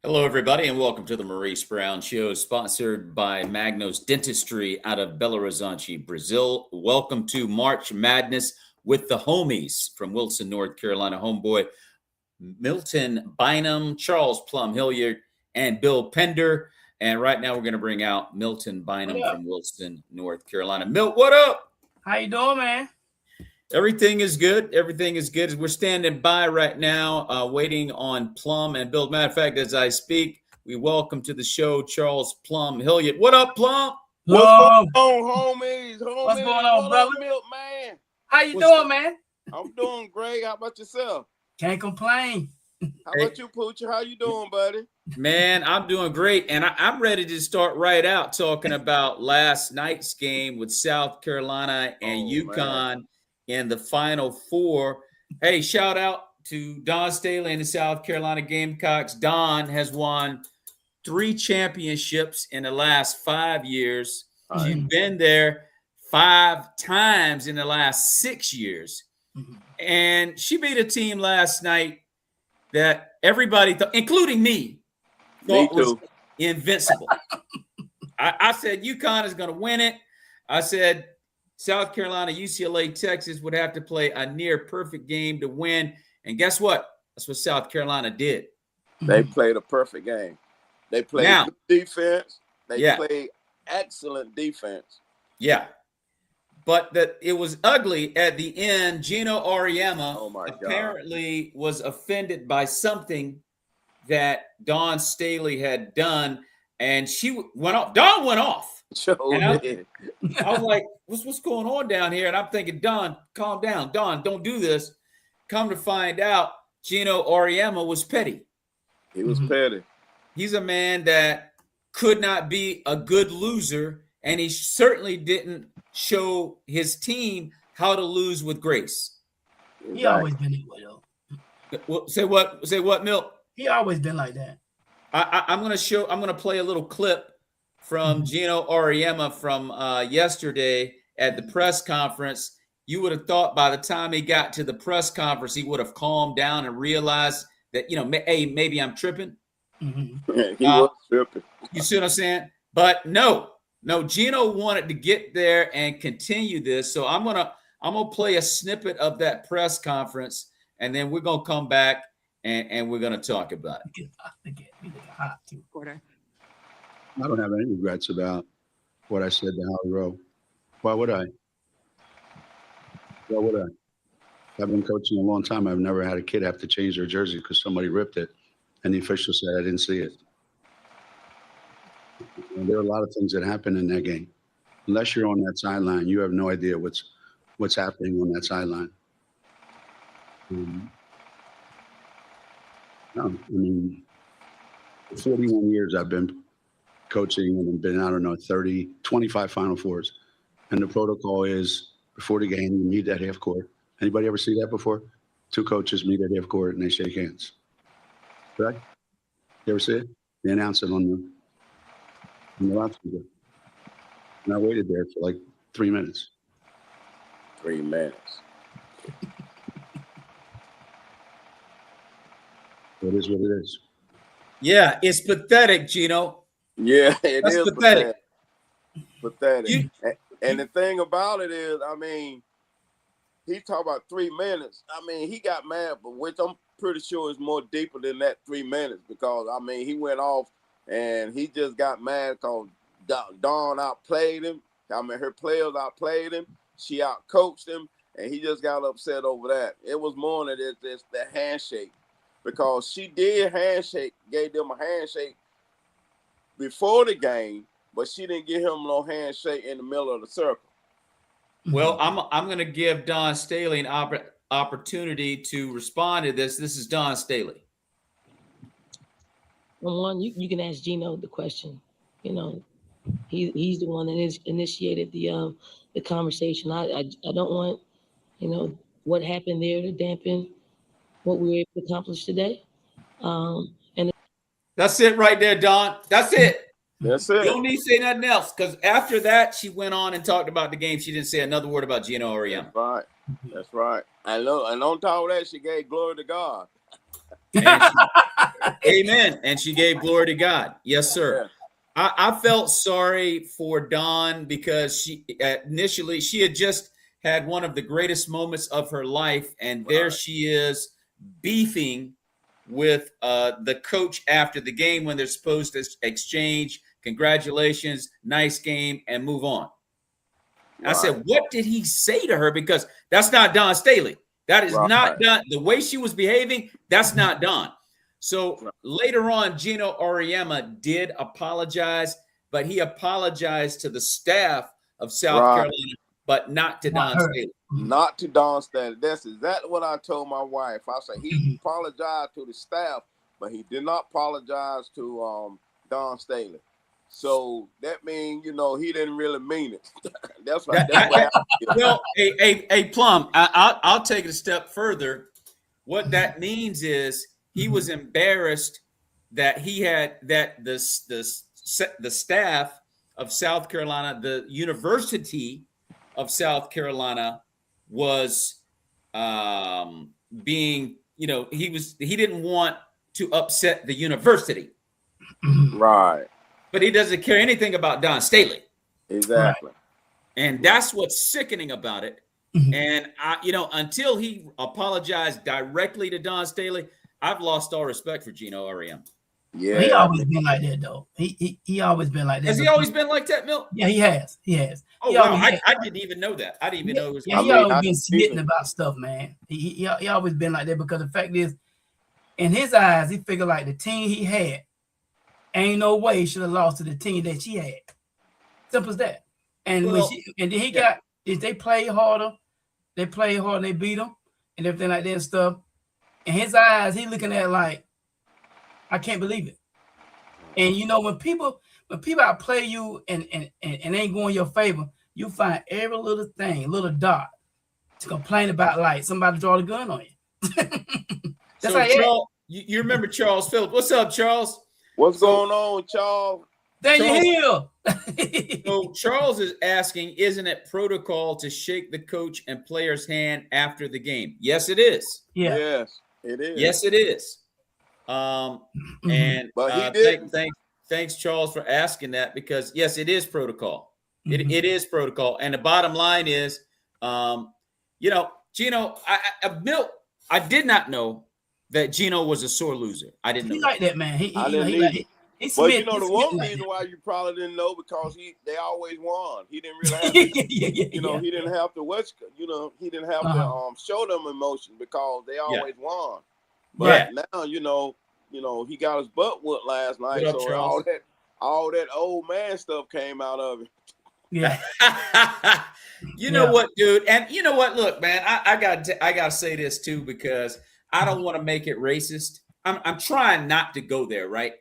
Hello, everybody, and welcome to the Maurice Brown Show, sponsored by MAGNOS Dentistry out of Belo Horizonte, Brazil. Welcome to March Madness with the homies from Wilson, North Carolina. Homeboy Milton Bynum, Charles Plum, Hilliard, and Bill Pender. And right now we're going to bring out Milton Bynum from Wilson, North Carolina. Milt, what up? How you doing, man? Everything is good. Everything is good. We're standing by right now, waiting on Plum and Bill. Matter of fact, as I speak, we welcome to the show Charles Plum Hilliard. What up, Plum? What's going on, homies? What's going on, brother? Milk, man? How you doing, man? I'm doing great. How about yourself? Can't complain. How about you, Poochie? How you doing, buddy? Man, I'm doing great, and I'm ready to start right out talking about last night's game with South Carolina and UConn in the Final Four. Hey, shout out to Don Staley and the South Carolina Gamecocks. Don has won 3 championships in the last 5 years. She's been there 5 times in the last 6 years. And she beat a team last night that everybody thought, including me, thought was invincible. I said UConn is going to win it. I said South Carolina, UCLA, Texas would have to play a near perfect game to win. And guess what? That's what South Carolina did. They played a perfect game. They played good defense. They played excellent defense. Yeah. But it was ugly at the end. Gino Auriemma apparently was offended by something that Dawn Staley had done, and she went off. Dawn went off. I was like, what's going on down here? And I'm thinking, Dawn, calm down. Dawn, don't do this. Come to find out, Gino Auriemma was petty. He was petty. He's a man that could not be a good loser, and he certainly didn't show his team how to lose with grace. He always been that way, though. Say what, Milt? He always been like that. I'm gonna play a little clip from Gino Auriemma from yesterday at the press conference. You would have thought by the time he got to the press conference, he would have calmed down and realized that, hey, maybe I'm tripping. He was tripping. You see what I'm saying? But no, Gino wanted to get there and continue this. So I'm gonna play a snippet of that press conference, and then we're gonna come back and we're gonna talk about it. I don't have any regrets about what I said to Howie Rowe. Why would I? I've been coaching a long time. I've never had a kid have to change their jersey because somebody ripped it, and the official said I didn't see it. And there are a lot of things that happen in that game. Unless you're on that sideline, you have no idea what's happening on that sideline. No, I mean, for 41 years I've been coaching and been, 25 Final Fours. And the protocol is before the game, you meet at half court. Anybody ever see that before? 2 coaches meet at half court and they shake hands. Correct? You ever see it? They announce it on the loudspeaker. And I waited there for like 3 minutes. 3 minutes. It is what it is. Yeah, it's pathetic, Gino. Yeah, That's pathetic. Pathetic. And the thing about it is, I mean, he talked about 3 minutes. I mean, he got mad, but which I'm pretty sure is more deeper than that 3 minutes, because, I mean, he went off and he just got mad because Dawn outplayed him. I mean, her players outplayed him. She outcoached him, and he just got upset over that. It was more than this the handshake, because she did gave them a handshake before the game, but she didn't give him no handshake in the middle of the circle. Well, I'm going to give Don Staley an opportunity to respond to this. This is Don Staley. One, you can ask Gino the question. He's the one that initiated the conversation. I don't want what happened there to dampen what we were able to accomplish today. And that's it right there, Don. That's it. That's it. You don't need to say nothing else, because after that, she went on and talked about the game. She didn't say another word about Gino Auriemma. That's right. That's right. And on top of that, she gave glory to God. Amen. And she gave glory to God. Yes, sir. Yeah. I felt sorry for Dawn because she initially she had just had one of the greatest moments of her life, and there she is beefing with the coach after the game when they're supposed to exchange congratulations, nice game, and move on. I said, what did he say to her? Because that's not Dawn Staley. That is not Dawn. The way she was behaving, that's not Dawn. So later on, Gino Auriemma did apologize, but he apologized to the staff of South Carolina, but not to Dawn Staley. Not to Dawn Staley. That's exactly what I told my wife. I said he apologized to the staff, but he did not apologize to Dawn Staley. So that means, you know, he didn't really mean it. That's what well, a Plum, I'll take it a step further. What that means is he was embarrassed that he had that the staff of South Carolina, the University of South Carolina was being, you know, he didn't want to upset the university. Right. But he doesn't care anything about Dawn Staley. Exactly. And that's what's sickening about it. And you know, until he apologized directly to Dawn Staley, I've lost all respect for Gino Auriemma. Yeah, he always been like that though. He always been like that. Has he always been like that, Milt? Yeah, he has. He has. Oh wow, I didn't even know that. I didn't even know it was. Yeah, he always been smitten about stuff, man. He always been like that because the fact is, in his eyes, he figured like the team he had, ain't no way he should have lost to the team that she had. Simple as that. And then he got, if they played harder, they beat him and everything like that and stuff. In his eyes, he looking at like, I can't believe it. And you know, when people outplay you and ain't going your favor, you find every little thing, little dot to complain about, like somebody draw the gun on you. That's so Charles, you remember Charles Phillips. What's up, Charles? What's going on, Charles? Daniel Hill. So Charles is asking, isn't it protocol to shake the coach and player's hand after the game? Yes, it is. Yeah. Yes, it is. Yes, it is. And but he did. Thanks, Charles, for asking that, because yes, it is protocol. It is protocol. And the bottom line is, you know, Gino, I did not know that Gino was a sore loser. I didn't know. He like that, man. But you know, the one reason why you probably didn't know, because they always won. He didn't really have to, you know, he didn't have to he didn't have to show them emotion because they always won. But now, you know, he got his butt whooped last night, up, so Charles? all that old man stuff came out of it. Yeah. You know what, dude? And you know what? Look, man, I gotta say this too, because I don't want to make it racist. I'm trying not to go there, right?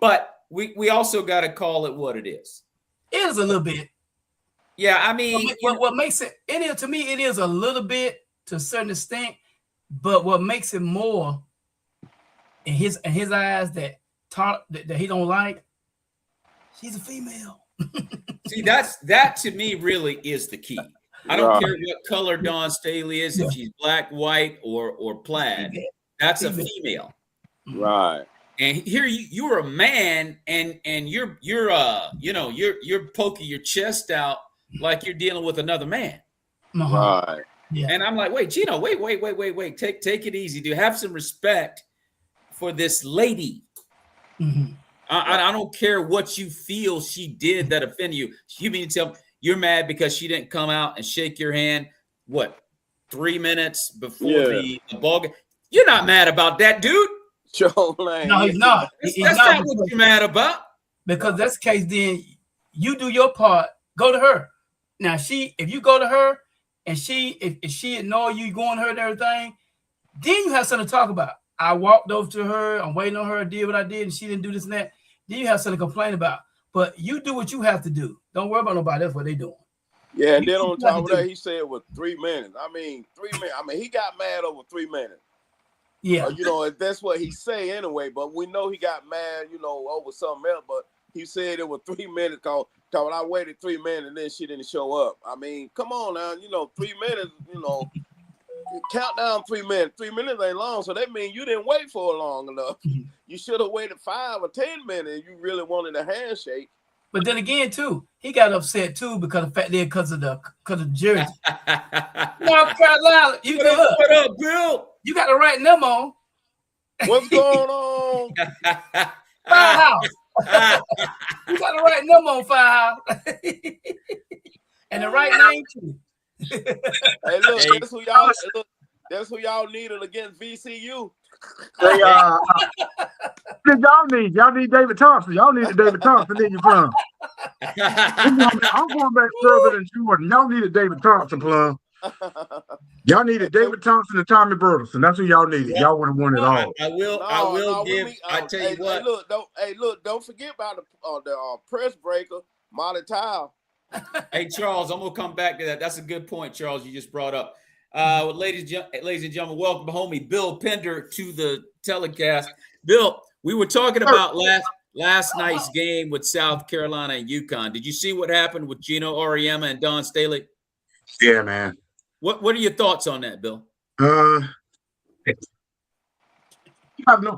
But we also got to call it what it is. It is a little bit. Yeah, I mean, what makes it is, to me, it is a little bit to a certain extent, but what makes it more in his eyes that he don't like, she's a female. See, that to me really is the key. I don't care what color Dawn Staley is, if she's black, white, or plaid. That's a female. Right. And here you're a man, and you're poking your chest out like you're dealing with another man. Right. Yeah. And I'm like, wait, Gino, wait. Take it easy, dude. Have some respect for this lady. I don't care what you feel she did that offended you. You mean to tell me you're mad because she didn't come out and shake your hand, 3 minutes before the ball game? You're not mad about that, dude. No, he's not. That's not what you're mad about. Because that's the case, then you do your part. Go to her. Now, if you go to her and if she ignore you going to her and everything, then you have something to talk about. I walked over to her. I'm waiting on her. Did what I did, and she didn't do this and that. Then you have something to complain about. But you do what you have to do. Don't worry about nobody else what they doing. Yeah, and then on top of that, he said it was 3 minutes. I mean, 3 minutes. I mean, he got mad over 3 minutes. Yeah. You know, that's what he say anyway. But we know he got mad, you know, over something else. But he said it was 3 minutes because I waited 3 minutes and then she didn't show up. I mean, come on now. You know, 3 minutes, you know, count down 3 minutes. 3 minutes ain't long, so that means you didn't wait for long enough. You should have waited 5 or 10 minutes. You really wanted a handshake. But then again, too, he got upset too because of the fact because of the jersey. North Carolina, what up, Bill? You got to write them on. What's going on? Firehouse. You got to write them on Firehouse. And the right name too. Hey, look, that's who y'all needed against VCU. Hey, y'all need David Thompson. Y'all need David Thompson in your Plum. I'm going back further than Jordan. Y'all needed David Thompson, Plum. Y'all needed David Thompson and Tommy Burleson. That's who y'all needed. Y'all would have won it all. I tell you what. Don't forget about the press breaker, Molly Tile. Hey, Charles, I'm gonna come back to that. That's a good point, Charles. You just brought up. Ladies and gentlemen, welcome homie Bill Pender to the telecast. Bill, we were talking about last night's game with South Carolina and UConn. Did you see what happened with Gino Auriemma and Don Staley? Yeah, man. What are your thoughts on that, Bill?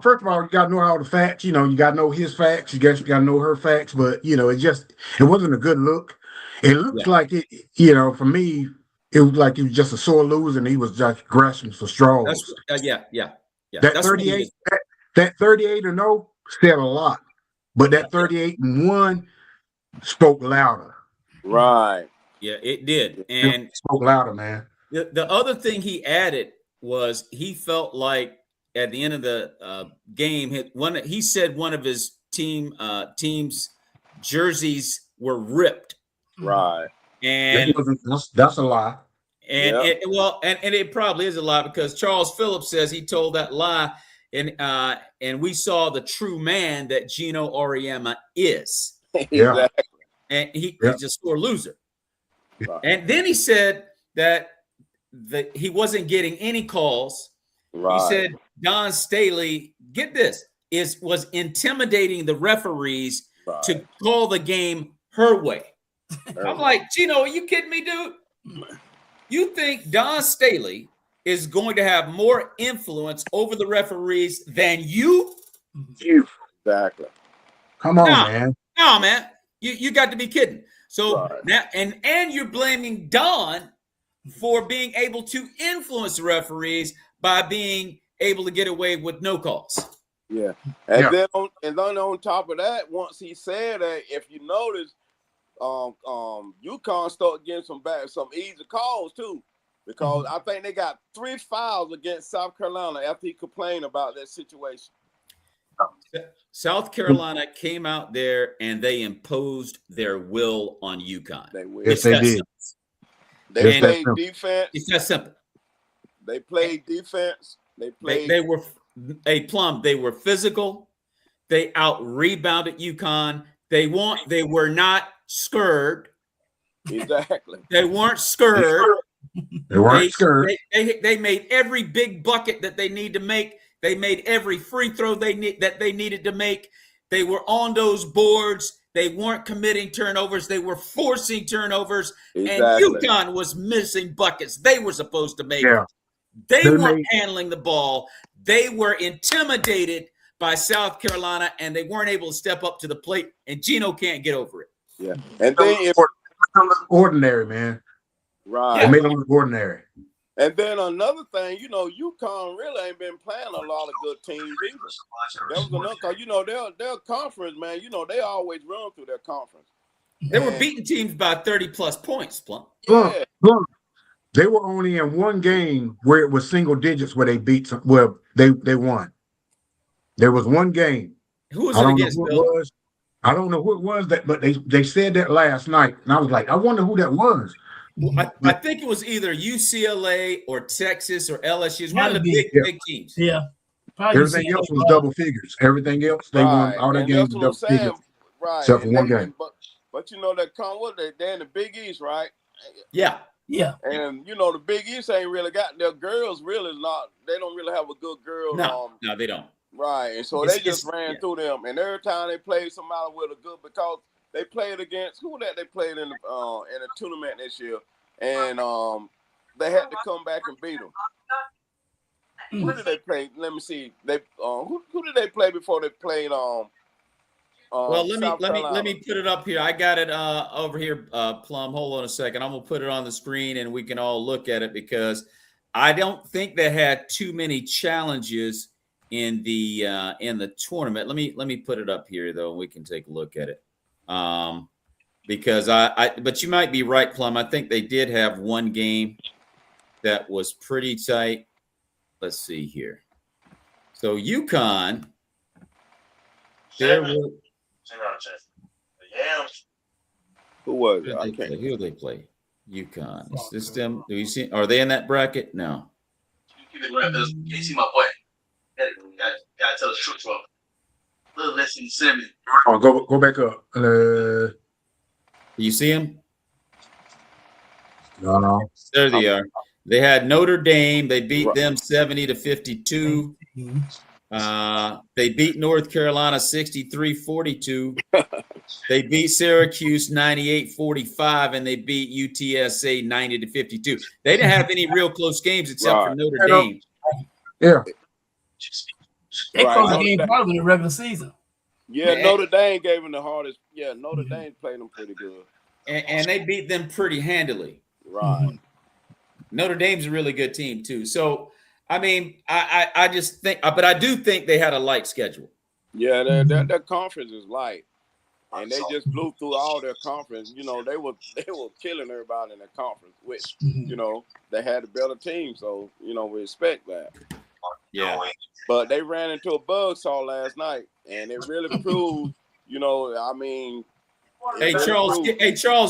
First of all, you got to know all the facts. You got to know his facts. You got to know her facts. But it wasn't a good look. It looks like it. For me, it was like he was just a sore loser, and he was just grasping for straws. Yeah. That 38, that 38-0 said a lot, but that 38-1 spoke louder. Right. Yeah, it did, and it spoke louder, man. The other thing he added was he felt like at the end of the game, he said one of his team's jerseys were ripped. Right. And that's a lie. And it probably is a lie because Charles Phillips says he told that lie, and we saw the true man that Gino Auriemma is. Exactly. And he's a sore loser. Right. And then he said that he wasn't getting any calls. Right. He said Don Staley, get this, was intimidating the referees to call the game her way. I'm like, Gino, are you kidding me, dude? You think Don Staley is going to have more influence over the referees than you? Exactly. Come on, man. No, man. You got to be kidding. So now, and you're blaming Don for being able to influence the referees by being able to get away with no calls. Yeah. And then on top of that, once he said that, if you notice, UConn started getting some easy calls too, because I think they got 3 fouls against South Carolina after he complained about that situation. South Carolina came out there and they imposed their will on UConn. Yes, they did. They played defense. It's that simple. They played defense. They were physical. They out-rebounded UConn. They were not scared. Exactly. They weren't scared. They made every big bucket that they need to make. They made every free throw that they needed to make. They were on those boards. They weren't committing turnovers. They were forcing turnovers. Exactly. And UConn was missing buckets they were supposed to make. Yeah. They weren't handling the ball. They were intimidated by South Carolina, and they weren't able to step up to the plate. And Gino can't get over it. Yeah. And then ordinary, man. Right. They made them look ordinary. And then another thing, UConn really ain't been playing a lot of good teams either. That was another, because their conference, man. They always run through their conference. They were beating teams by 30+ points, Plum. Yeah. Look, they were only in one game where it was single digits where they beat some. Well, they won. There was one game. Who was it against? Bill? I don't know who it was but they said that last night, and I was like, I wonder who that was. Well, I think it was either UCLA or Texas or LSU. It's one of the big teams. Yeah. Everything else was double figures. Everything else, they won all their games double figures. Right. Except for one game. But they're in the Big East, right? Yeah. Yeah. And the Big East ain't really got their girls they don't really have a good girl. No, they don't. Right. And so they just ran through them. And every time they played somebody with a good, because they played against they played in the tournament this year, and they had to come back and beat them. Who did they play? Let me see. They who did they play before they played well, let me put it up here. I got it over here, Plum. Hold on a second. I'm gonna put it on the screen and we can all look at it because I don't think they had too many challenges in the tournament. Let me put it up here though, and we can take a look at it. Because but you might be right, Plum. I think they did have one game that was pretty tight. Let's see here. So UConn, there were. Who was it? Who do they play? UConn. Is this them? Do you see? Are they in that bracket? No. Can you see my boy? Gotta tell the truth to him. Little less than 7. Oh, go back up. Do you see him? No. There they are. They had Notre Dame. They beat them 70-52. They beat North Carolina 63-42. They beat Syracuse 98-45, and they beat UTSA 90-52. They didn't have any real close games except for Notre Dame. Yeah. They closed the game probably in the regular season. Yeah, Notre Dame gave them the hardest. Yeah, Notre Dame played them pretty good. And they beat them pretty handily. Right. Notre Dame's a really good team, too. So, I mean, I just think, but I do think they had a light schedule. Yeah, their conference is light. And they just blew through all their conference. You know, they were killing everybody in their conference, which, you know, they had a better team. So, you know, we expect that. Yeah. But they ran into a buzzsaw last night, and it really proved, you know, I mean. Hey, Charles,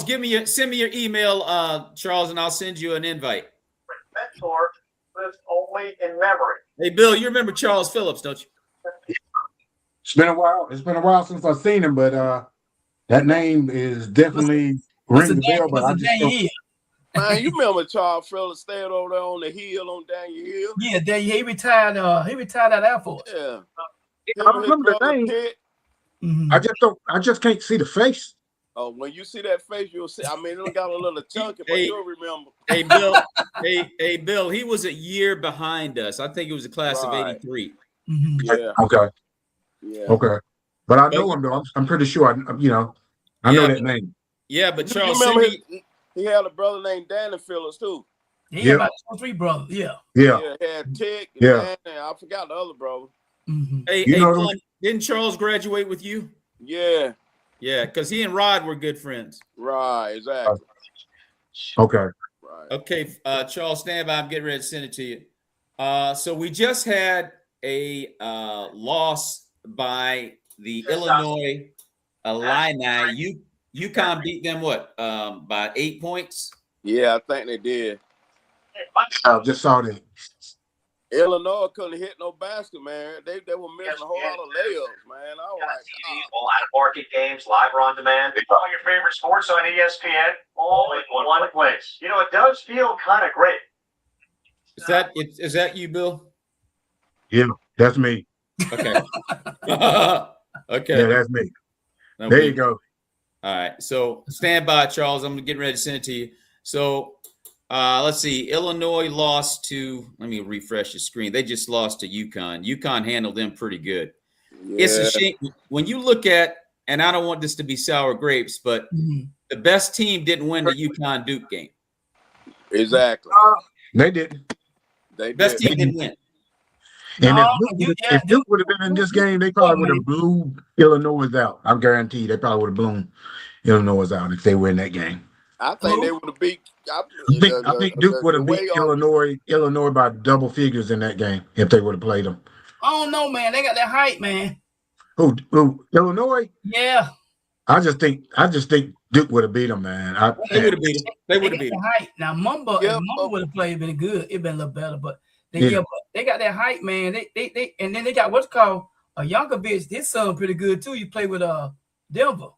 send me your email, Charles, and I'll send you an invite. Mentor lives only in memory. Hey, Bill, you remember Charles Phillips, don't you? It's been a while. It's been a while since I've seen him, but that name is definitely ringing the bell. But I just don't. Man, you remember Charles Phillips staying over there on the hill on Daniel Hill? Yeah, he retired. He retired at Air Force. Yeah, I remember the name. I just can't see the face. Oh, when you see that face, you'll see. I mean, it got a little chunky, but you'll remember. Hey, Bill. hey, Bill. He was a year behind us. I think it was a class of '83. Yeah. Okay. Yeah. Okay. But I know him though. I'm pretty sure. I know that name. Yeah, but Charles, you remember he had a brother named Danny Phillips too. He had about 2 or 3 brothers. Yeah. He had Tick. And Danny, I forgot the other brother. Hey, didn't Charles graduate with you? Yeah. Yeah, because he and Rod were good friends. Right, exactly. Okay. Right. Okay, Charles, stand by. I'm getting ready to send it to you. So we just had a loss by the Illinois Illini. UConn beat them by 8 points? Yeah, I think they did. I just saw that. Illinois couldn't hit no basket, man. They were missing a whole lot of layups, man. I was like, Live market games, live or on demand. All your favorite sports on ESPN, all in one place. You know, it does feel kind of great. Is that you, Bill? Yeah, that's me. Okay. Okay. Yeah, that's me. No, there you go. All right. So stand by, Charles. I'm getting ready to send it to you. So let's see. Illinois lost to, let me refresh the screen. They just lost to UConn. UConn handled them pretty good. Yeah. It's a shame when you look at, and I don't want this to be sour grapes, but the best team didn't win the UConn Duke game. Exactly. They didn't. Best team didn't win. And if Duke would have been in this game, they probably would have blew Illinois out. I guarantee they probably would have blown Illinois out if they were in that game. I think they would have beat. I think Duke would have beat Illinois by double figures in that game if they would have played them. I don't know, man. They got that height, man. Who Illinois? Yeah. I just think Duke would have beat them, man. They would have beat them. They would have beat them. Height. Now Mumba would have played been good. It'd been a little better, but they got that height, man. They and then they got what's called a Yankovic. His son pretty good too. He played with Denver,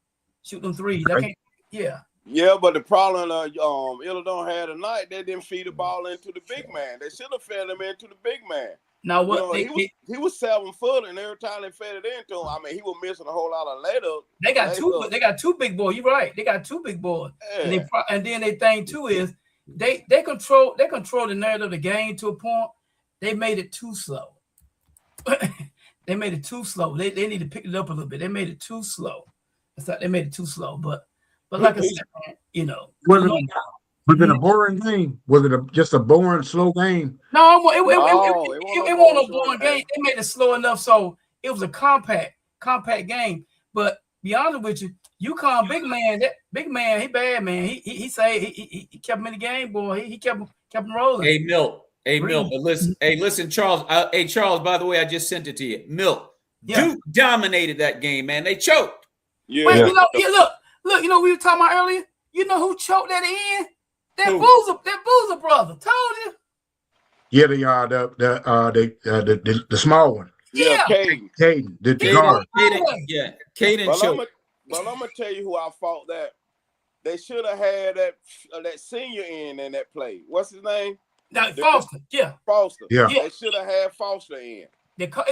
shoot them threes. Yeah, but the problem Illinois had tonight, they didn't feed the ball into the big man. They should have fed him into the big man. Now what? He was 7 foot, and every time they fed it into him, I mean, he was missing a whole lot of layups. They got two. They got 2 big boys. You're right. They got 2 big boys. Yeah. And then they thing too is they control the narrative of the game to a point. they made it too slow. They made it too slow. They need to pick it up a little bit. They made it too slow. It's like they made it too slow. But like I said, man, you know. Was it a boring game? Was it just a boring, slow game? No, it wasn't a boring game. They made it slow enough so it was a compact game. But be honest with you, UConn big man, he bad man. He kept him in the game, boy. He kept him rolling. Hey, Milt. But listen, Charles. Charles, by the way, I just sent it to you. Milt, Duke dominated that game, man. They choked. Yeah. Wait, look, you know we were talking about earlier? You know who choked that in? That Boozer brother. Told you. Yeah, the small one. Yeah, Caden, the guard. Caden choked. But I'm gonna tell you who I fought that. They should have had that senior in that play. What's his name? Foster. Foster. Yeah. They should have had Foster in. He got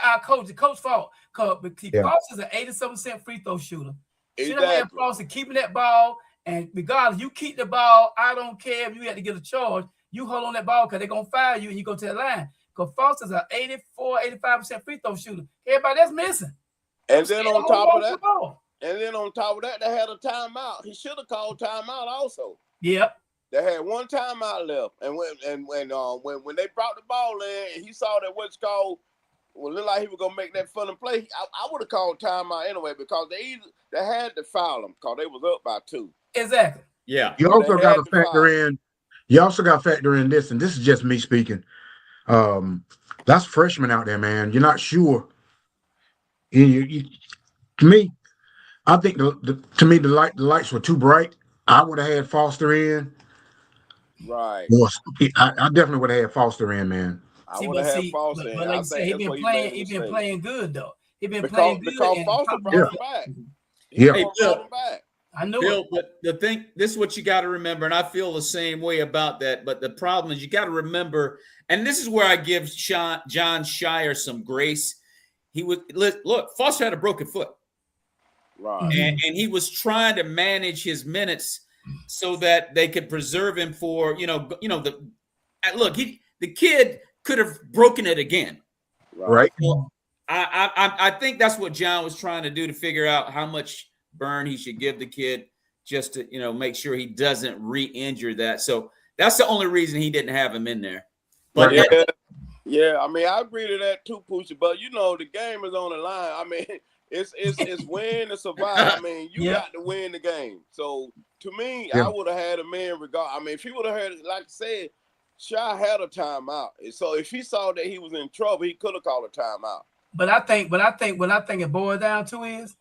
our coach. The coach fault. Foster's an 87% free throw shooter. Should have had Foster keeping that ball. And regardless, you keep the ball. I don't care if you had to get a charge. You hold on that ball because they're going to fire you and you go to the line. Because Foster's an 85% free throw shooter. Everybody that's missing. And then on top of that, they had a timeout. He should have called timeout also. Yep. They had one timeout left. And when they brought the ball in and he saw that what's called looked like he was gonna make that fun and play, I would have called timeout anyway because they had to foul him because they was up by 2. Exactly. Yeah. You also got to factor in. You also got to factor in this, and this is just me speaking. That's freshmen out there, man. You're not sure. To me, I think the lights were too bright. I would have had Foster in. Right. I definitely would have had Foster in, man. I would have had Foster in. But like I said, he been playing good though. He been playing good because Foster brought him back. Yeah. I know Bill, but this is what you got to remember, and I feel the same way about that. But the problem is you got to remember, and this is where I give John Shire some grace. Foster had a broken foot, right? And he was trying to manage his minutes so that they could preserve him for the kid could have broken it again, right? So I think that's what John was trying to do to figure out how much burn he should give the kid just to make sure he doesn't re-injure that. So that's the only reason he didn't have him in there. But yeah, I mean I agree to that too, Poochie. But the game is on the line. I mean it's win and survive. I mean you got to win the game. So to me, I would have had a man regard. I mean if he would have had, like I said, Shy had a timeout. So if he saw that he was in trouble, he could have called a timeout. But I think what it boils down to is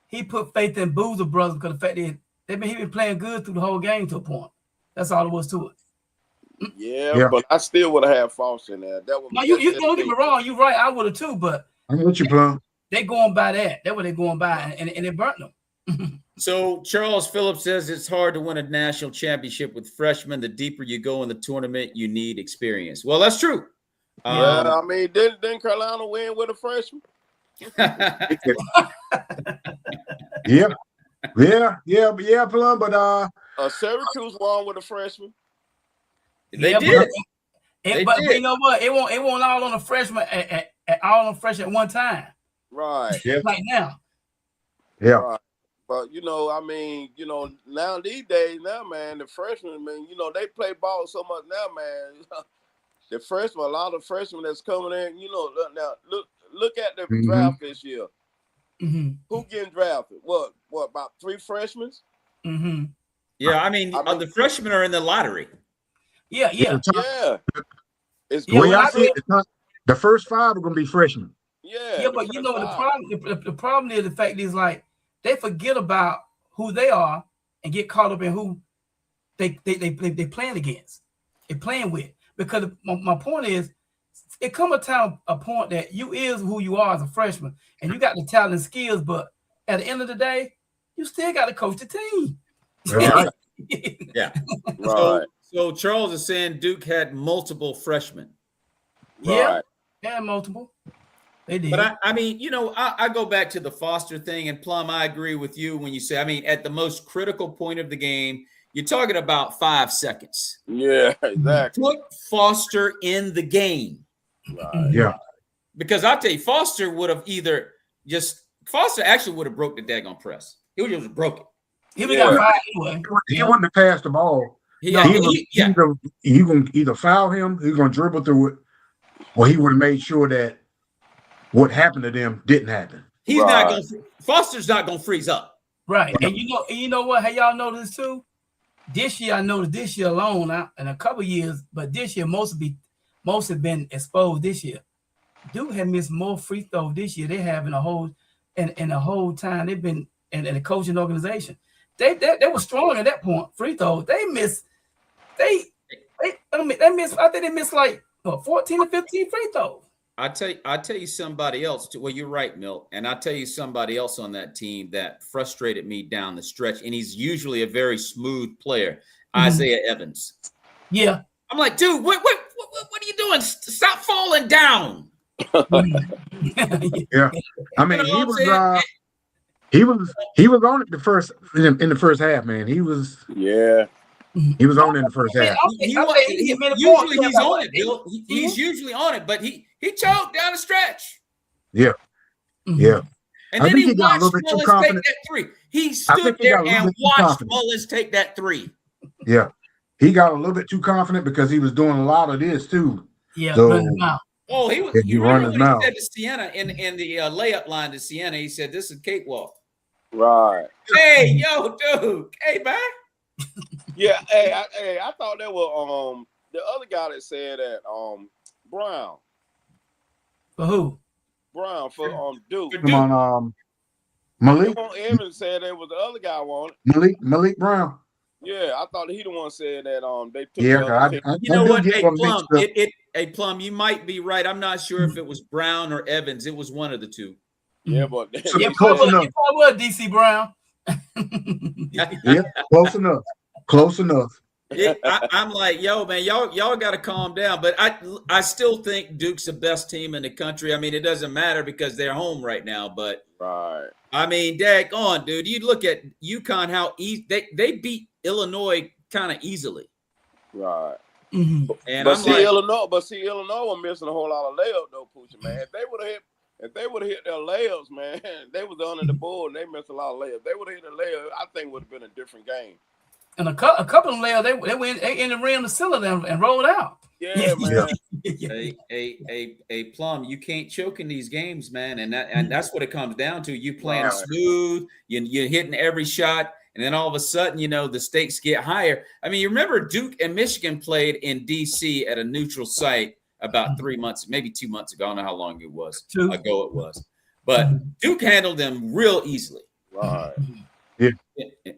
he put faith in Boozer brothers because the fact that he been playing good through the whole game to a point. That's all it was to it. Yeah. But I still would have had Foster in there. That was you don't get me wrong. You're right. I would have too. But I'm with you, Plum. They going by that. That's what they're going by, and it burnt them. So Charles Phillips says it's hard to win a national championship with freshmen. The deeper you go in the tournament, you need experience. Well, that's true. I mean, didn't Carolina win with a freshman? Yeah, Plum. But Syracuse won with a freshman. They did. But you know what? It won't all on the freshman all on the freshman at one time. Right. Like now. Yeah. Right. But I mean, now these days, man, the freshmen, man, they play ball so much now, man. The freshmen, a lot of freshmen that's coming in, now look at the draft this year. Mm-hmm. Who getting drafted? What about 3 freshmen? Mm-hmm. Yeah, I mean, the freshmen are in the lottery. Yeah. It's the way I see it, the first 5 are going to be freshmen. Yeah, but the problem is the fact is like they forget about who they are and get caught up in who they playing against, they playing with. Because my point is, it come a point that you is who you are as a freshman, and you got the talent and skills, but at the end of the day, you still got to coach the team. Right. Yeah. Right. So Charles is saying Duke had multiple freshmen. Yeah, they had multiple. They did. But I mean, I go back to the Foster thing, and Plum, I agree with you when you say, I mean, at the most critical point of the game, you're talking about 5 seconds. Yeah, exactly. Put Foster in the game. Right. Yeah. Because I'll tell you, Foster actually would have broke the daggone press. He would have broke it. He would got fired anyway. He wouldn't have passed the ball. You can either foul him, he's going to dribble through it, or he would have made sure that what happened to them didn't happen. Foster's not going to freeze up. Right. And you know what? Have y'all noticed too? This year, I noticed this year alone, in a couple years, but this year most have been exposed this year. Duke have missed more free throws this year they have in the whole time they've been in the coaching organization. They were strong at that point. Free throws. They missed. I think they missed like 14 or 15 free throws. I tell you somebody else. Well, you're right, Milt. And I'll tell you somebody else on that team that frustrated me down the stretch. And he's usually a very smooth player, Isaiah Evans. Yeah. I'm like, dude, what are you doing? Stop falling down. Yeah. I mean, he was on it in the first half, man. He was on it in the first half. Usually he's on it, Bill. He's usually on it, but he choked down the stretch. Yeah. Yeah. And then he watched Mullins take that three. He stood there and watched Mullins take that three. Yeah. He got a little bit too confident because he was doing a lot of this too. Yeah. So, oh, he was. Yeah, you remember when he said to Sienna in the layup line to Sienna, he said, "This is cakewalk." Right. Hey, yo, dude. Hey, man. Yeah. Hey, I thought that was the other guy that said that Brown. For who? Brown for Duke. come on, Malik. Evans said that was the other guy wanted. Malik Brown. Yeah, I thought he the one said that they took. Yeah, You know what? Hey, Plum. Hey, Plum. You might be right. I'm not sure if it was Brown or Evans. It was one of the two. Yeah, but close enough. Was DC Brown? Yeah, close enough. I'm like, yo, man, y'all got to calm down. But I still think Duke's the best team in the country. I mean, it doesn't matter because they're home right now. But right. I mean, daggone, dude. You look at UConn, how easy they beat Illinois kind of easily. Right. Mm-hmm. And Illinois was missing a whole lot of layups though, Poochie, man. If they would have hit their layups, man, they was under the board and they missed a lot of layups. They would have hit the layup, I think would have been a different game. And a couple of layups, they went in the rim to seal them and rolled out. Yeah, man. A Plum, you can't choke in these games, man, and that's what it comes down to. You playing smooth, you're hitting every shot, and then all of a sudden, the stakes get higher. I mean, you remember Duke and Michigan played in D.C. at a neutral site about 3 months, maybe 2 months ago. I don't know how long it was. But Duke handled them real easily. Right. Yeah.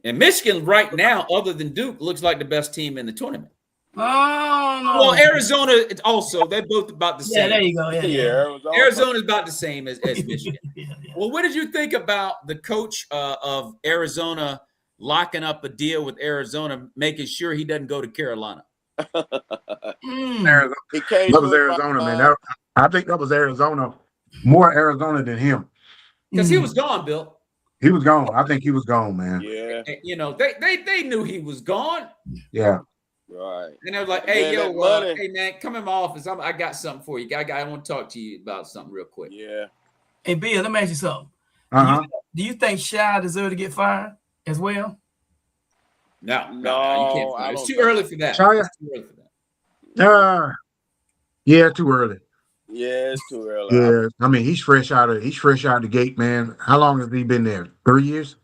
And Michigan right now, other than Duke, looks like the best team in the tournament. Oh, no. Well, Arizona also, they're both about the same. Yeah, there you go. Yeah. Arizona's about the same as Michigan. Well, what did you think about the coach of Arizona locking up a deal with Arizona, making sure he doesn't go to Carolina? That was Arizona, man. I think that was Arizona, more Arizona than him. Because he was gone, Bill. He was gone. I think he was gone, man. Yeah. They knew he was gone. Yeah. Right. And they were like, hey, hey, man, come in my office. I got something for you. I want to talk to you about something real quick. Yeah. Hey, Bill, let me ask you something. Do you think Shai deserved to get fired as well? No, you can't fire. It's too early for that. Yeah, too early. Yeah, it's too early. Yeah, I mean, he's fresh out of the gate, man. How long has he been there? 3 years?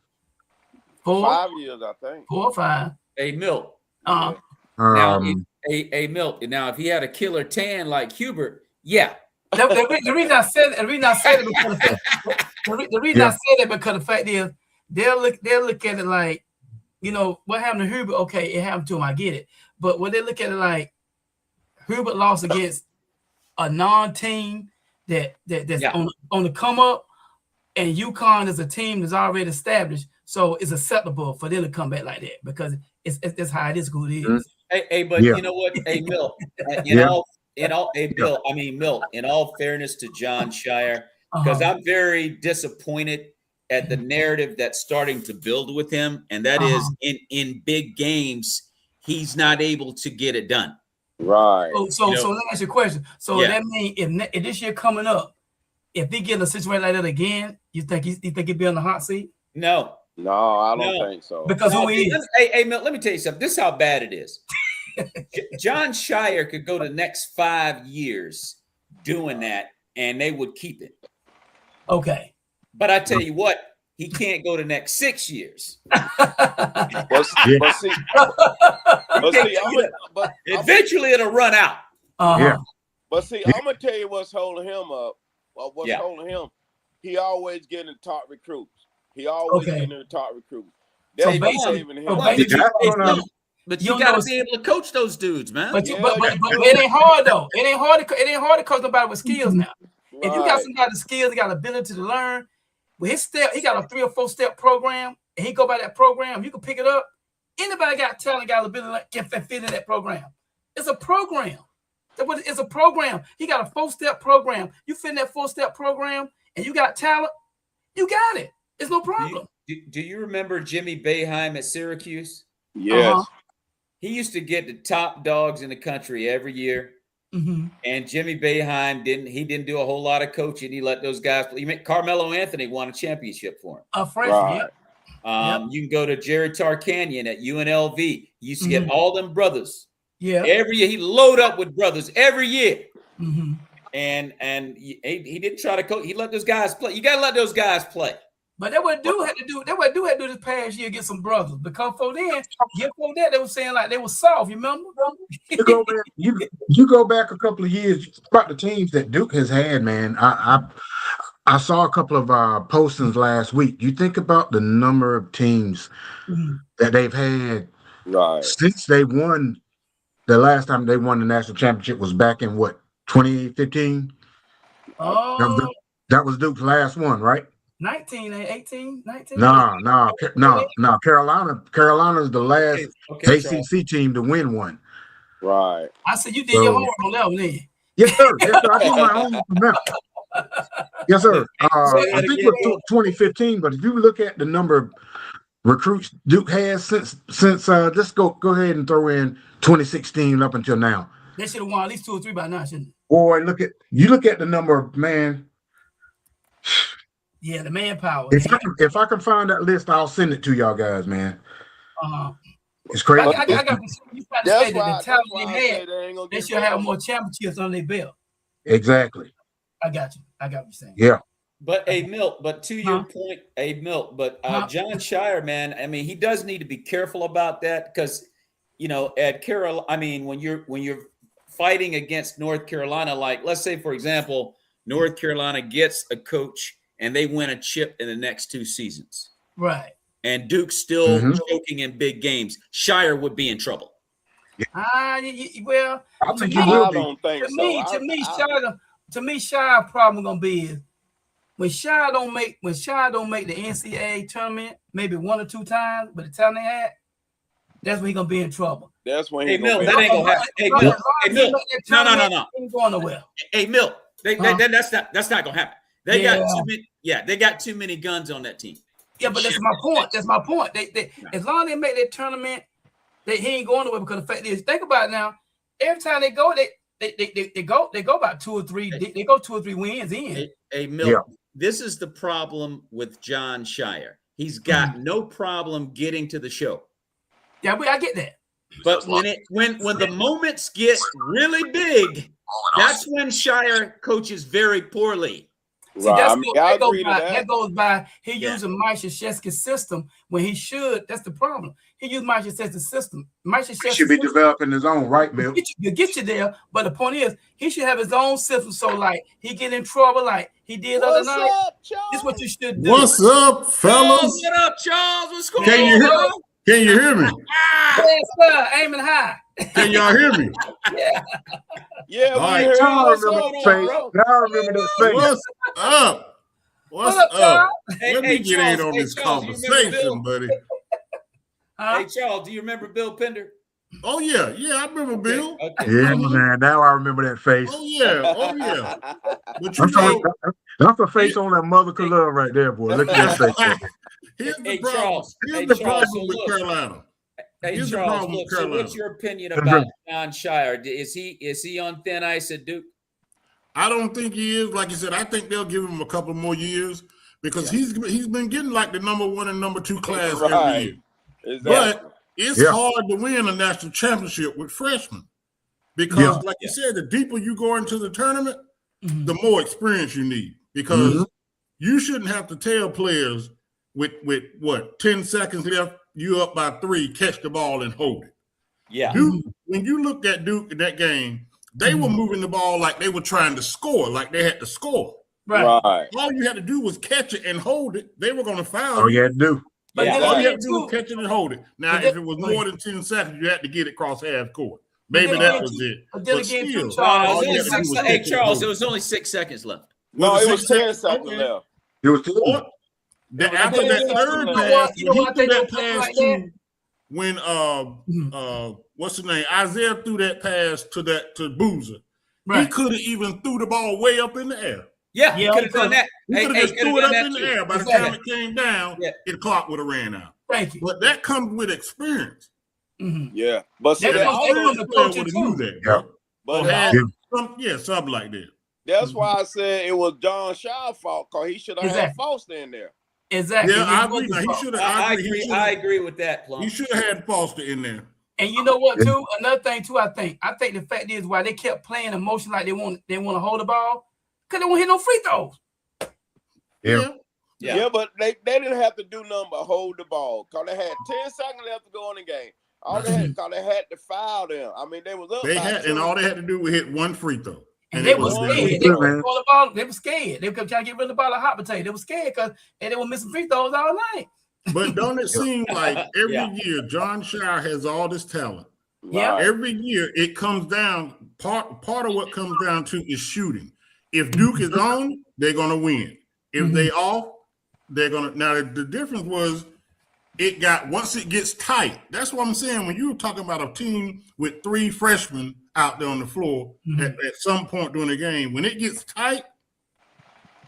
5 years, I think. 4 or 5. Hey, Milt. Now, Milt. Now, if he had a killer tan like Hubert, yeah. The reason I said it because the fact is they'll look at it like, what happened to Hubert? Okay, it happened to him. I get it. But when they look at it like Hubert lost against a non-team that's on the come up, and UConn is a team that's already established, so it's acceptable for them to come back like that because it's how it is. Who it is. Hey, but you know what? Hey, Milt. Milt. In all fairness to John Shire, because I'm very disappointed at the narrative that's starting to build with him, and that is in big games, he's not able to get it done. Right. So let me ask you a question. So that means if this year coming up, if he get in a situation like that again, you think he'd be on the hot seat? No, I don't think so. Because who he is? Hey, Milt, let me tell you something. This is how bad it is. John Shire could go the next 5 years doing that, and they would keep it. Okay. But I tell you what, he can't go the next 6 years. Eventually it'll run out. But see, I'm gonna tell you what's holding him up. What's holding him? He always getting the top recruits. He always getting the top recruits. That's what's saving him. But you got to be able to coach those dudes, man. But it ain't hard though. It ain't hard to coach nobody with skills now. If you got somebody with skills, you got ability to learn. With his step, he got a 3 or 4 step program, and he go by that program. You can pick it up. Anybody got talent, got ability, can fit in that program. It's a program. It's a program. He got a 4-step program. You fit in that 4-step program, and you got talent. You got it. It's no problem. Do you remember Jimmy Boeheim at Syracuse? Yes. He used to get the top dogs in the country every year. And Jimmy Boeheim didn't do a whole lot of coaching. He let those guys play. Carmelo Anthony won a championship for him. A freshman. You can go to Jerry Tarkanian at UNLV. He used to get all them brothers. Every year he load up with brothers every year. And he didn't try to coach. He let those guys play. You got to let those guys play. But that what Duke had to do. That what Duke had to do this past year, get some brothers. Because for that, they were saying like they were soft. You remember? You go back a couple of years about the teams that Duke has had, man. I saw a couple of postings last week. You think about the number of teams that they've had since they won. The last time they won the national championship was back in what, 2015? Oh, that was Duke's last one, right? 19, 18, 19. No. Carolina's the last ACC team to win one. Right. I said you did your homework on that one, then. Yes, sir. I did my homework on that. Yes, sir. I think it was 2015, but if you look at the number of recruits Duke has since let's go ahead and throw in 2016 up until now. They should have won at least 2 or 3 by now, shouldn't they? Boy, look at the number of man. Yeah, the manpower. If I can find that list, I'll send it to y'all guys, man. It's crazy. I got you trying to say that the talent they had, they should have more championships on their belt. Exactly. I got you. I got what you're saying. Yeah. But Milt, but to your point, Milt, but John Shire, man, I mean, he does need to be careful about that because, at Carolina, I mean, when you're fighting against North Carolina, like let's say, for example, North Carolina gets a coach and they win a chip in the next 2 seasons. Right. And Duke's still choking in big games. Shire would be in trouble. Well, I don't think so. To me, Shire problem gonna be is when Shire don't make the NCAA tournament maybe 1 or 2 times, but the talent they had, that's when he's gonna be in trouble. That's when that ain't gonna happen. Hey, Milt, no. Ain't going nowhere. Hey, Milt, that's not gonna happen. They got too many guns on that team. Yeah, but that's my point. They as long as they make that tournament, he ain't going nowhere because the fact is, think about it now. Every time they go, they go about 2 or 3. They go 2 or 3 wins in. Hey, Milt, this is the problem with John Shire. He's got no problem getting to the show. Yeah, I get that. But when the moments get really big, that's when Shire coaches very poorly. See, that goes by he using Mike Krzyzewski's system when he should. That's the problem. He used Mike Krzyzewski's system. He should be developing his own, right, Bill? Get you there. But the point is, he should have his own system. So, like, he get in trouble like he did the other night. This is what you should do. What's up, fellas? What up, Charles? What's going on? Can you hear me? Yes, sir. Aiming high. Can y'all hear me? Yeah. All right. Now I remember that face. What's up? What's up? Let me get in on this conversation, buddy. Hey, Charles, do you remember Bill Pender? Oh yeah, I remember Bill. Okay. Yeah, man. Now I remember that face. Oh yeah. But That's a face on that mother could love right there, boy. Look at that face. Here's the Hey, problem. Charles. Here's Hey, the Charles, problem with look. Carolina. Hey, Here's the Charles, problem with look, so Carolina. what's your opinion about John Shire? Is he on thin ice at Duke? I don't think he is. Like you said, I think they'll give him a couple more years because he's been getting like the number 1 and number 2 class every year. Exactly. But it's hard to win a national championship with freshmen because, like you said, the deeper you go into the tournament, the more experience you need. Because you shouldn't have to tell players with what 10 seconds left, you up by 3, catch the ball and hold it. Yeah. Duke, when you looked at Duke in that game, they were moving the ball like they were trying to score, like they had to score. Right. All you had to do was catch it and hold it. They were going to foul All you had to do. But all you had to do was catch it and hold it. Now, if it was more than 10 seconds, you had to get it across half court. Maybe that was it. But still, hey, Charles, it was only 6 seconds left. No, it was 10 seconds left. It was 10. After that third pass, he threw that pass to when what's his name? Isaiah threw that pass to Boozer. Right. He could have even threw the ball way up in the air. Yeah, he could have done that. He could have just threw it up in the air. By the time it came down, the clock would have ran out. Thank you. But that comes with experience. Yeah, but see, would have knew that. Yeah. But something like that. That's why I said it was John Shaw's fault because he should have had Foster in there. Exactly. Yeah, I agree. Now, I agree with that, Plum. He should have had Foster in there. And you know what, too? Another thing, too, I think the fact is why they kept playing emotion like they want to hold the ball because they won't hit no free throws. Yeah, but they didn't have to do nothing but hold the ball because they had 10 seconds left to go in the game. All they had, because they had to foul them. I mean, they was up. And all they had to do was hit one free throw. And they were scared. They were the ball. They were scared. They kept trying to get rid of the ball of hot potato. They were scared because they were missing free throws all night. But don't it seem like every year John Shire has all this talent? Yeah. Every year it comes down. Part of what comes down to is shooting. If Duke is on, they're gonna win. If they off, they're gonna. Now the difference was once it gets tight. That's what I'm saying. When you were talking about a team with 3 freshmen out there on the floor at some point during the game, when it gets tight,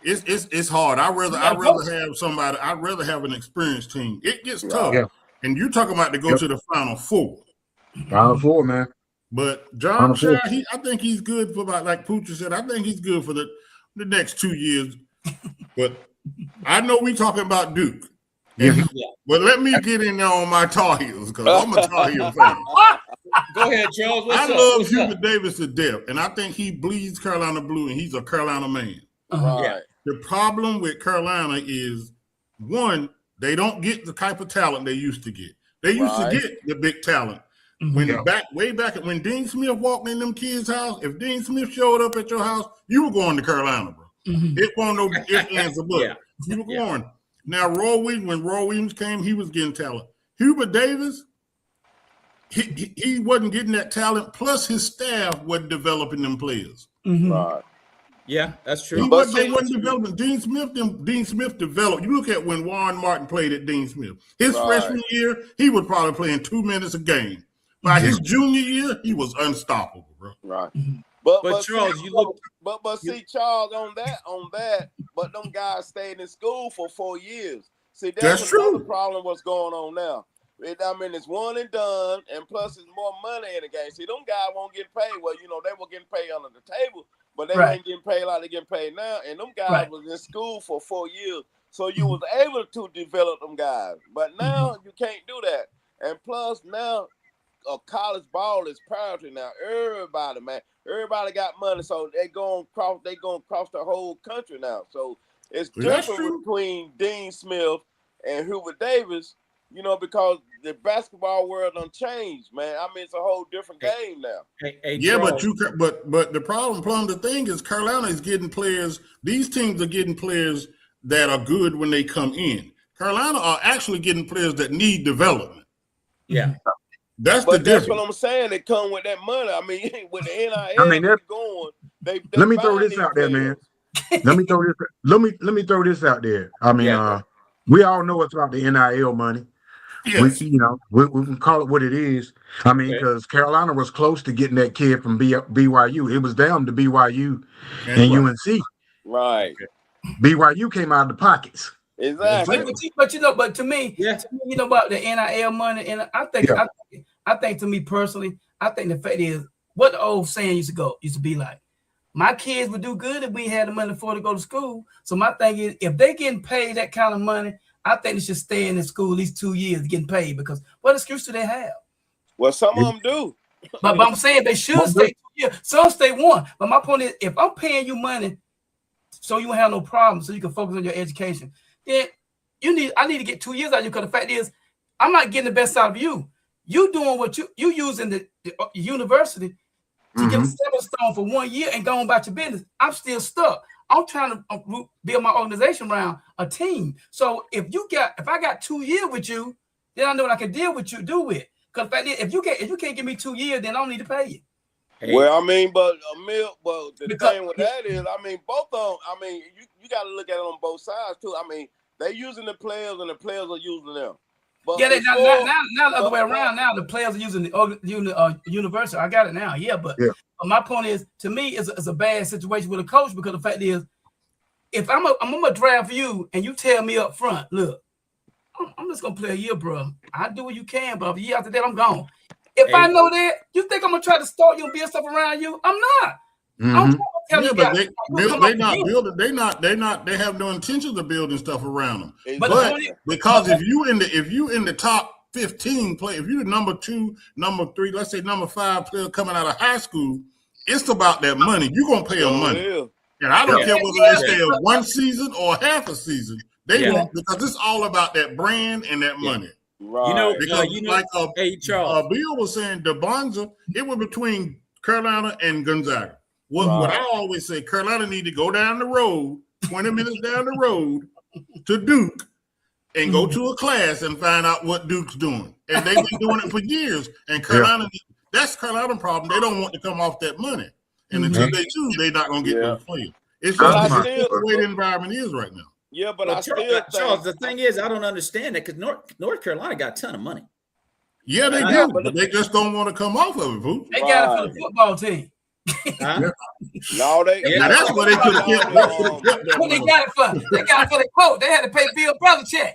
it's hard. I'd rather have somebody. I'd rather have an experienced team. It gets tough, and you're talking about to go to the Final Four. Final Four, man. But John Shire, I think he's good for about, like Poocher said. I think he's good for the next 2 years. But I know we talking about Duke. But let me get in there on my Tar Heels because I'm a Tar Heel fan. Go ahead, Charles. I love Hubert Davis to death, and I think he bleeds Carolina blue, and he's a Carolina man. Right. The problem with Carolina is, one, they don't get the type of talent they used to get. They used to get the big talent. Way back when Dean Smith walked in them kids' house, if Dean Smith showed up at your house, you were going to Carolina, bro. It wasn't no ifs, ands, or buts. You were going. Now, when Roy Williams came, he was getting talent. Hubert Davis, he wasn't getting that talent. Plus, his staff wasn't developing them players. Right. Yeah, that's true. They wasn't developing. Dean Smith developed. You look at when Warren Martin played at Dean Smith. His freshman year, he was probably playing 2 minutes a game. By his junior year, he was unstoppable, bro. Right. But Charles, see, Charles, on that, but them guys stayed in school for 4 years. See, that's another problem what's going on now. It's one and done, and plus there's more money in the game. See, them guys won't get paid. Well, they were getting paid under the table, but they ain't getting paid like they getting paid now. And them guys was in school for 4 years, so you was able to develop them guys. But now you can't do that. And plus now, college ball is priority now. Everybody got money, so they gonna cross the whole country now. So it's different between Dean Smith and Hubert Davis, because the basketball world done changed, man. It's a whole different game now. But the problem, Plum, the thing is Carolina is getting players. These teams are getting players that are good when they come in. Carolina are actually getting players that need development. Yeah. That's what I'm saying. They come with that money. With the NIL going, let me throw this out there, man. Let me throw this out there. We all know it's about the NIL money. Yes. We can call it what it is. I mean, because Carolina was close to getting that kid from BYU. It was down to BYU and UNC. Right. BYU came out of the pockets. Exactly. But to me, about the NIL money, and I think to me personally, I think the fact is what the old saying used to be like. My kids would do good if we had the money for to go to school. So my thing is, if they getting paid that kind of money, I think they should stay in the school at least 2 years getting paid, because what excuse do they have? Well, some of them do. But I'm saying they should stay 2 years. Some stay 1. But my point is, if I'm paying you money so you won't have no problem, so you can focus on your education, then I need to get 2 years out of you, because the fact is, I'm not getting the best out of you. You doing what you using the university to give a stepping stone for 1 year and go on about your business. I'm still stuck. I'm trying to build my organization around a team. So if I got 2 years with you, then I know what I can do with. Because the fact is, if you can't give me 2 years, then I don't need to pay you. Hey. Well, I mean, but the thing with that is, I mean, both of them. I mean, you got to look at it on both sides too. I mean, they're using the players and the players are using them. But now the other way around. Now the players are using the university. I got it now. But my point is, to me, it's a bad situation with a coach, because the fact is, if I'm gonna draft you and you tell me up front, look, I'm just gonna play a year, bro. I do what you can, but a year after that, I'm gone. If I know that, you think I'm gonna try to start you and build stuff around you? I'm not. But they not building. They have no intentions of building stuff around them. But because if you in the top 15 play, if you're the number 2, number 3, let's say number 5 player coming out of high school, it's about that money. You're gonna pay them money, and I don't care whether they stay 1 season or half a season. They won't, because it's all about that brand and that money. Right. Because Charles, Bill was saying, DeBonza, it was between Carolina and Gonzaga. What I always say, Carolina need to go down the road, 20 minutes down the road to Duke, and go to a class and find out what Duke's doing. And they've been doing it for years. And Carolina, that's Carolina's problem. They don't want to come off that money. And until they do, they're not going to get those players. It's just the way the environment is right now. Yeah, but I still think, Charles, the thing is, I don't understand that, because North Carolina got a ton of money. Yeah, they do, but they just don't want to come off of it, Pooh. They got it for the football team. No, that's what they could have kept. What they got it for? They got it for the coach. They had to pay Bill Belichick.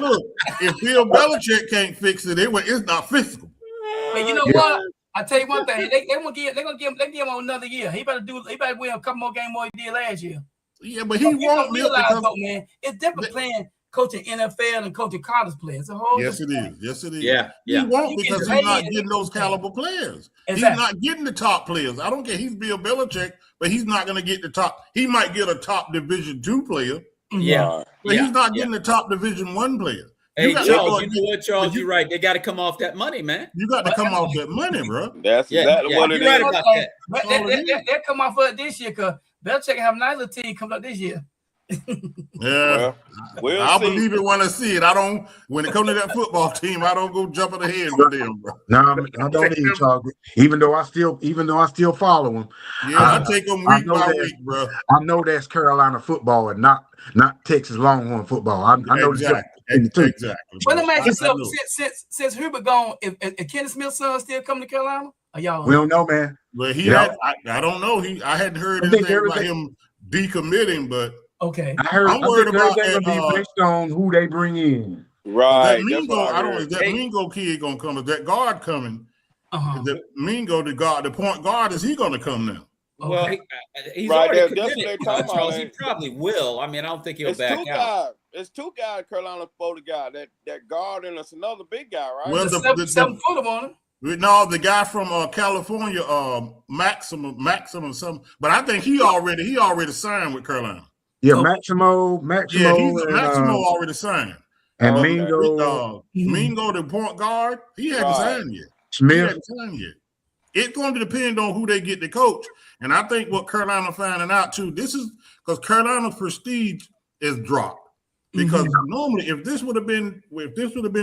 Look, if Bill Belichick can't fix it, it's not fixable. But you know what? I tell you one thing. They're gonna give him another year. He better win a couple more games more he did last year. Yeah, but he won't realize, man. It's different playing coaching NFL and coaching college players. It's a whole Yes, it is. Yeah. He won't, because he's not getting those caliber players. Exactly. He's not getting the top players. I don't care. He's Bill Belichick, but he's not going to get the top. He might get a top Division II player. Yeah. But he's not getting the top Division I player. Hey, Charles, you know what, Charles? You're right. They got to come off that money, man. You got to come off that money, bro. That's exactly what it is. Right about that. They'll come off of it this year, because Belichick have a nice little team coming up this year. Yeah, I'll believe it when I see it. I don't. When it comes to that football team, I don't go jumping ahead with them, bro. No, I don't need Charles. Even though I still follow them. Yeah, I take them week by week, bro. I know that's Carolina football and not Texas Longhorn football. I know exactly. Well, let me ask yourself, since Hubert gone, if Kenny Smith's son still coming to Carolina? Or y'all? We don't know, man. Well, I don't know. I hadn't heard anything about him decommitting, but. Okay. I'm worried about that. Based on who they bring in. Right. Is that Mingo kid gonna come? Is that guard coming? Is that Mingo, the point guard, is he gonna come now? Well, he's already committed. He probably will. I mean, I don't think he'll back out. It's 2 guys, Carolina Florida guy. That guard, and it's another big guy, right? Well, the 7 foot on him. No, the guy from California, Maximum something. But I think he already signed with Carolina. Yeah, Maximo. Yeah, Maximo already signed. And Mingo. Mingo, the point guard, he hadn't signed yet. Smith. He hadn't signed yet. It's going to depend on who they get to coach. And I think what Carolina finding out too, this is because Carolina's prestige is dropped. Because normally, if this would have been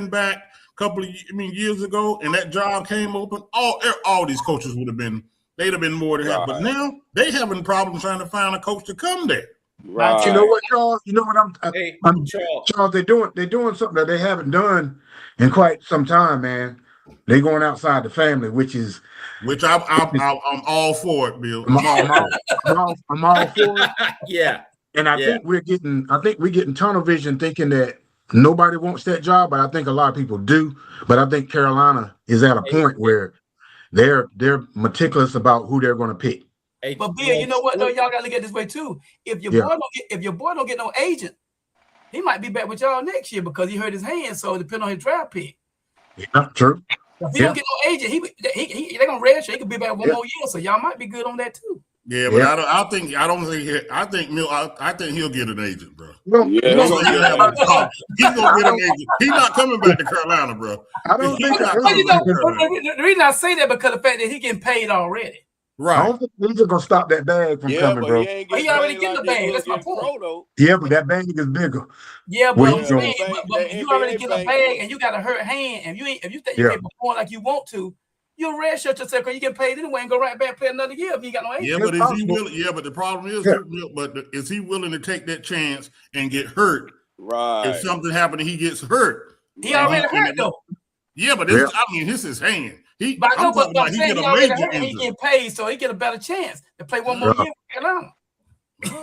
back a couple of years ago, and that job came open, all these coaches they'd have been more than happy. But now they having problems trying to find a coach to come there. Right. You know what, Charles? You know what Hey, Charles, they're doing something that they haven't done in quite some time, man. They're going outside the family, which I'm all for it, Bill. I'm all for it. Yeah. And I think we're getting tunnel vision thinking that nobody wants that job, but I think a lot of people do. But I think Carolina is at a point where they're meticulous about who they're going to pick. But Bill, you know what though? Y'all got to look at it this way too. If your boy don't get no agent, he might be back with y'all next year because he hurt his hand. So it depends on his draft pick. Yeah, true. If he don't get no agent, they're gonna redshirt. He could be back one more year. So y'all might be good on that too. Yeah, but I think he'll get an agent, bro. Yeah. He's gonna get an agent. He's not coming back to Carolina, bro. I don't think the reason I say that because of the fact that he getting paid already. Right. I don't think he's just gonna stop that bag from coming, bro. He already getting the bag. That's my point. Yeah, but that bag is bigger. Yeah, but Well, I'm saying, but you already get a bag and you got a hurt hand, and if you think you can't perform like you want to, you'll redshirt yourself because you get paid anyway and go right back and play another year if you got no agent. Yeah, but is he willing? Yeah, but the problem is, is he willing to take that chance and get hurt? Right. If something happened and he gets hurt, he already hurt though. Yeah, but this is his hand. He get a major injury. He get paid, so he get a better chance to play one more year for Carolina.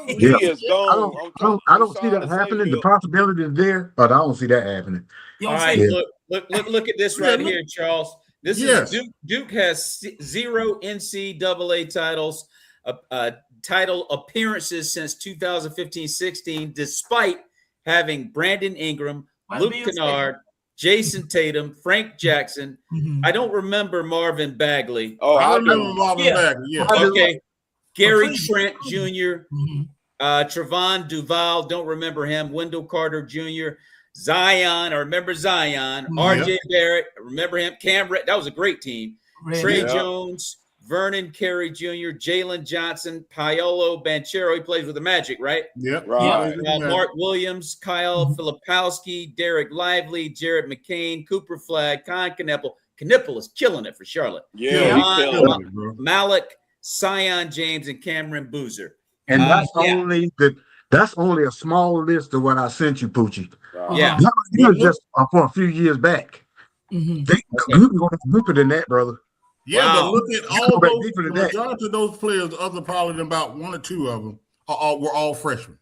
He is gone. I don't see that happening. The possibility is there, but I don't see that happening. All right, look at this right here, Charles. This is Duke has 0 NCAA titles, title appearances since 2015-16, despite having Brandon Ingram, Luke Kennard, Jason Tatum, Frank Jackson. I don't remember Marvin Bagley. Oh, I remember Marvin Bagley. Yeah. Okay. Gary Trent Jr., Trevon Duval, don't remember him. Wendell Carter Jr., Zion, I remember Zion. RJ Barrett, I remember him. Cam, that was a great team. Trey Jones, Vernon Carey Jr., Jalen Johnson, Paolo Banchero. He plays with the Magic, right? Yep. Right. Mark Williams, Kyle Filipowski, Derek Lively, Jared McCain, Cooper Flagg, Con Kneppel. Kneppel is killing it for Charlotte. Malik, Sion James, and Cameron Boozer. And that's only a small list of what I sent you, Poochie. Yeah. That was just for a few years back. You can go deeper than that, brother. Yeah, but look at all those. The majority of those players, other probably about 1 or 2 of them, were all freshmen.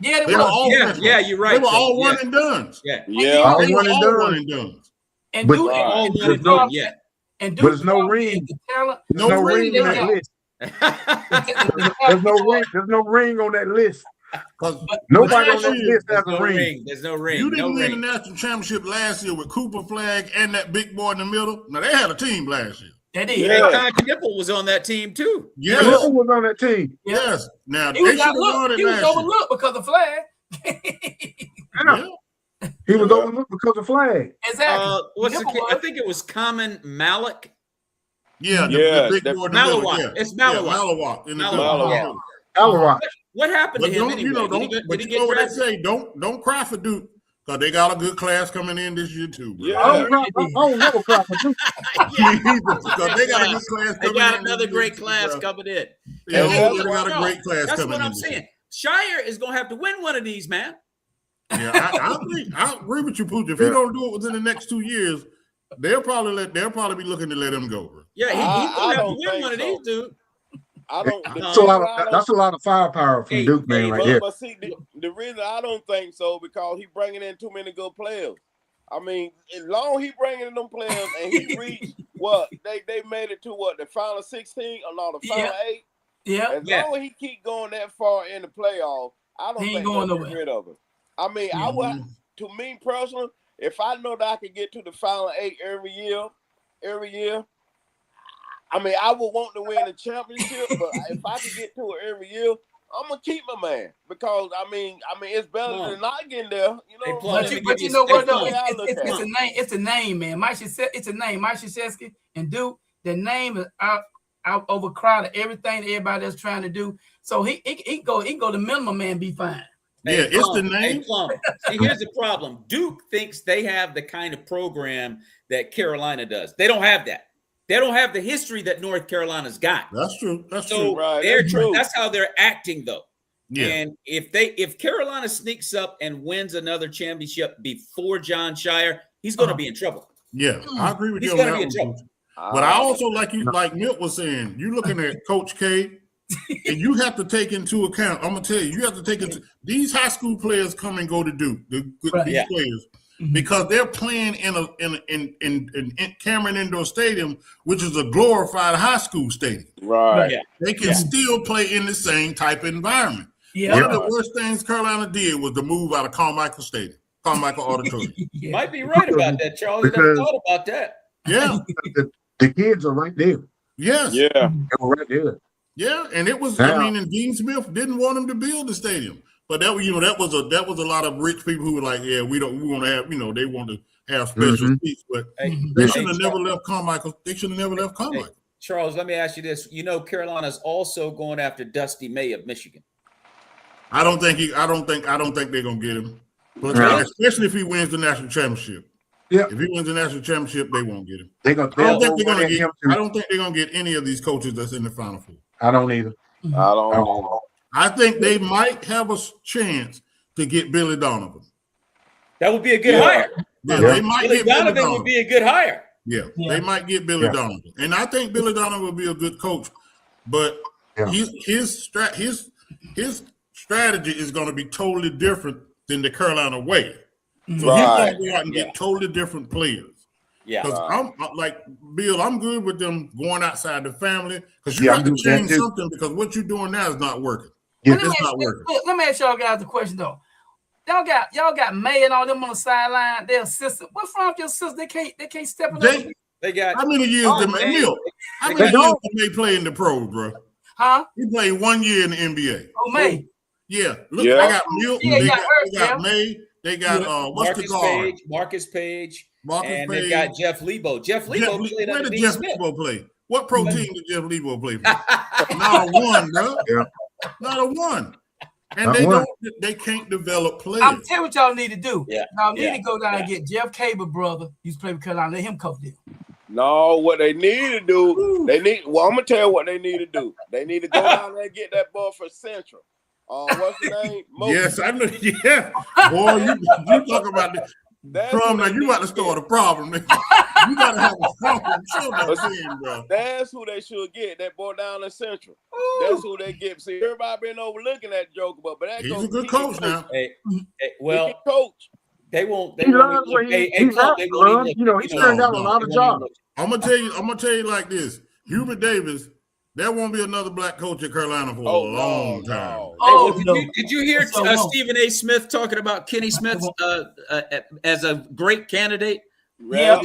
Yeah, they were all freshmen. Yeah, you're right. They were all one and dones. Yeah, all they one were and all done. one and dones. And but there's no ring. No ring on that list. There's no ring on that list. Nobody on that list has a ring. There's no ring. You didn't win the national championship last year with Cooper Flagg and that big boy in the middle. Now they had a team last year. They did. Yeah. Kneppel was on that team too. Yes. Kneppel was on that team. Yes. Now he was overlooked because of Flagg. He was overlooked because of Flagg. Exactly. I think it was Common Malik. Yeah, the big boy in the middle. Malawak. It's Malawak. Malawak. What happened to him anyway? Did he get what they say? Don't cry for Duke because they got a good class coming in this year too. Bro. Yeah. I don't never cry for Duke. Because they got a good class coming in. They got another great class coming in. Yeah, they got a great class coming in. That's what I'm saying. Shire is going to have to win one of these, man. Yeah, I agree with you, Pooch. If he don't do it within the next 2 years, they'll probably be looking to let him go, bro. Yeah, he's going to have to win one of these, dude. That's a lot of firepower from Duke, man, right here. But see, the reason I don't think so because he bringing in too many good players. I mean, as long as he bringing in them players and he reached they made it to the final 16 or not the final 8. Yeah. As long as he keep going that far in the playoff, I don't think they'll get rid of him. I mean, I would, to me personally, if I know that I could get to the final 8 every year, I mean, I would want to win the championship, but if I could get to it every year, I'm gonna keep my man because I mean, it's better than not getting there. You know, but you know what though? It's a name. It's a name, man. It's a name. Mike Krzyzewski and Duke. The name is out overcrowded. Everything that everybody else trying to do. So he go the minimum man be fine. Yeah, it's the name. See, here's the problem. Duke thinks they have the kind of program that Carolina does. They don't have that. They don't have the history that North Carolina's got. That's true. That's true. Right. That's how they're acting, though. Yeah. And if Carolina sneaks up and wins another championship before John Shire, he's going to be in trouble. Yeah, I agree with He's you on going to that be in one. trouble. But I also like Milt was saying, you're looking at Coach K, and you have to take into account. I'm gonna tell you, you have to take into these high school players come and go to Duke. These players because they're playing in Cameron Indoor Stadium, which is a glorified high school stadium. Right. Yeah. They can still play in the same type of environment. Yeah. One of the worst things Carolina did was to move out of Carmichael Stadium, Carmichael Auditorium. Might be right about that, Charles. I never thought about that. Yeah. The kids are right there. Yes. Yeah. They're right there. Yeah, and it was. I mean, and Dean Smith didn't want him to build the stadium, but that was a lot of rich people who were like, yeah, we want to have, they want to have special seats, but they should have never left Carmichael. They should have never left Carmichael. Charles, let me ask you this: Carolina's also going after Dusty May of Michigan. I don't think they're gonna get him, but especially if he wins the national championship. Yeah, if he wins the national championship, they won't get him. I don't think they're gonna get any of these coaches that's in the Final Four. I don't either. I think they might have a chance to get Billy Donovan. That would be a good hire. Yeah, they might Billy get Donovan Billy Donovan. would be a good hire. Yeah, they might get Billy Donovan, and I think Billy Donovan will be a good coach. But his strategy is going to be totally different than the Carolina way. So he's going to go out and get totally different players. Yeah, because I'm like Bill. I'm good with them going outside the family because you have to change something because what you're doing now is not working. Yeah, it's not working. Let me ask y'all guys a question though. Y'all got May and all them on the sideline. Their assistant. What's wrong with your sister? They can't step in. They got how many years did May play in the pros, bro? Huh? He played 1 year in the NBA. Oh, May. Yeah. Look, I got Milton. They got May. They got what's the guard? Marcus Page. And they got Jeff Lebo. Where did Jeff Lebo play? What pro team did Jeff Lebo play for? Not a one, bro. Yeah. Not a one. And they can't develop players. I'll tell you what y'all need to do. Yeah. Y'all need to go down and get Jeff Cable, brother. Used to play with Carolina. Let him coach them. No, what they need to do, I'm gonna tell you what they need to do. They need to go down there and get that boy for Central. What's his name? Yes, I know. Yeah, boy, you talk about this. Plum, now you about to start a problem. You gotta have a problem. Bro. That's who they should get. That boy down in Central. That's who they get. See, everybody been overlooking that joker, but that he's a good coach now. Well, he can coach. They won't. He loves what he's turned out a lot of jobs. I'm gonna tell you like this. Hubert Davis. There won't be another black coach at Carolina for a long time. Did you hear Stephen A. Smith talking about Kenny Smith as a great candidate? Yeah.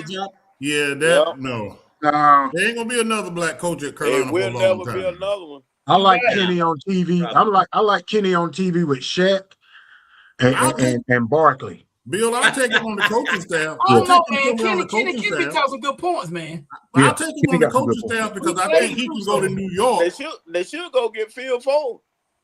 No. There ain't gonna be another black coach at Carolina for a long time. There will never be another one. I like Kenny on TV. I like Kenny on TV with Shaq and Barkley. Bill, I'll take him on the coaching staff. Kenny got some good points, man. I'll take him on the coaching staff because I think he can go to New York. They should go get Phil Fold.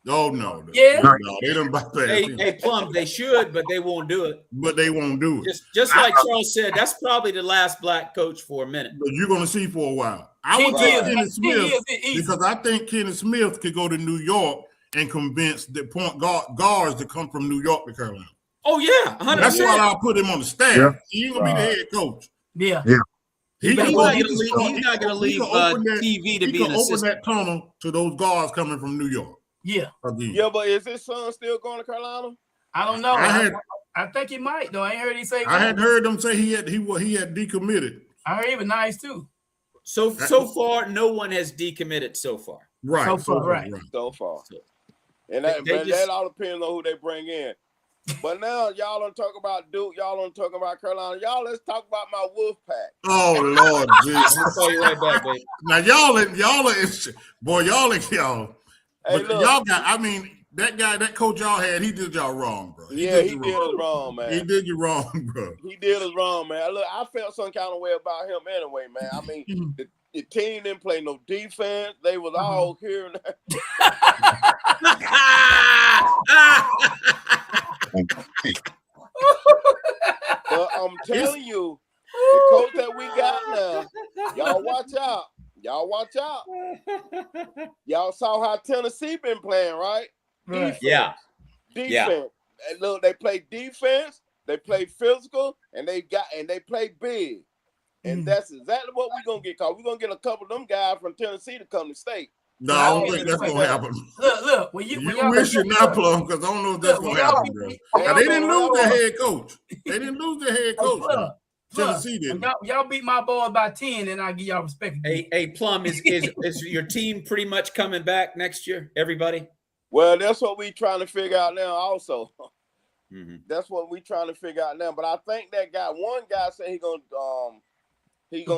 Oh no. Yeah. No, they don't buy that. Hey, Plum, they should, but they won't do it. But they won't do it. Just like Charles said, that's probably the last black coach for a minute. But you're gonna see for a while. I would take Kenny Smith because I think Kenny Smith could go to New York and convince the point guards to come from New York to Carolina. Oh yeah, 100%. That's why I'll put him on the staff. Yeah. He ain't gonna be the head coach. Yeah. He's not gonna leave TV to be an assistant. Open that tunnel to those guards coming from New York. Yeah. Again. Yeah, but is his son still going to Carolina? I don't know. I think he might though. I ain't heard he say. I had heard them say he had decommitted. I heard he was nice too. So far, no one has decommitted so far. Right. So far. And that all depends on who they bring in. But now y'all don't talk about Duke. Y'all don't talk about Carolina. Let's talk about my Wolf Pack. Oh Lord, Jesus! I'll call you right back, baby. Now y'all are Hey, but y'all got. I mean, that coach y'all had, he did y'all wrong, bro. He did us wrong, man. He did you wrong, bro. He did us wrong, man. Look, I felt some kind of way about him anyway, man. I mean, the team didn't play no defense. They was all here and there. But I'm telling you, the coach that we got now, y'all watch out. Y'all watch out. Y'all saw how Tennessee been playing, right? defense. Yeah. Defense. Yeah. And look, they play defense, they play physical, and they play big. And that's exactly what we're gonna get. Cause we're gonna get a couple of them guys from Tennessee to come to state. No, I don't think that's gonna happen. Look, when You wish you're not, Plum, because I don't know if that's gonna happen, bro. Now, they didn't lose their head coach. They didn't lose their head coach. Tennessee didn't. Y'all beat my boys by 10, and I give y'all respect. Hey, Plum, is your team pretty much coming back next year? Everybody? Well, that's what we trying to figure out now. Also, that's what we trying to figure out now. But I think that one guy said he gonna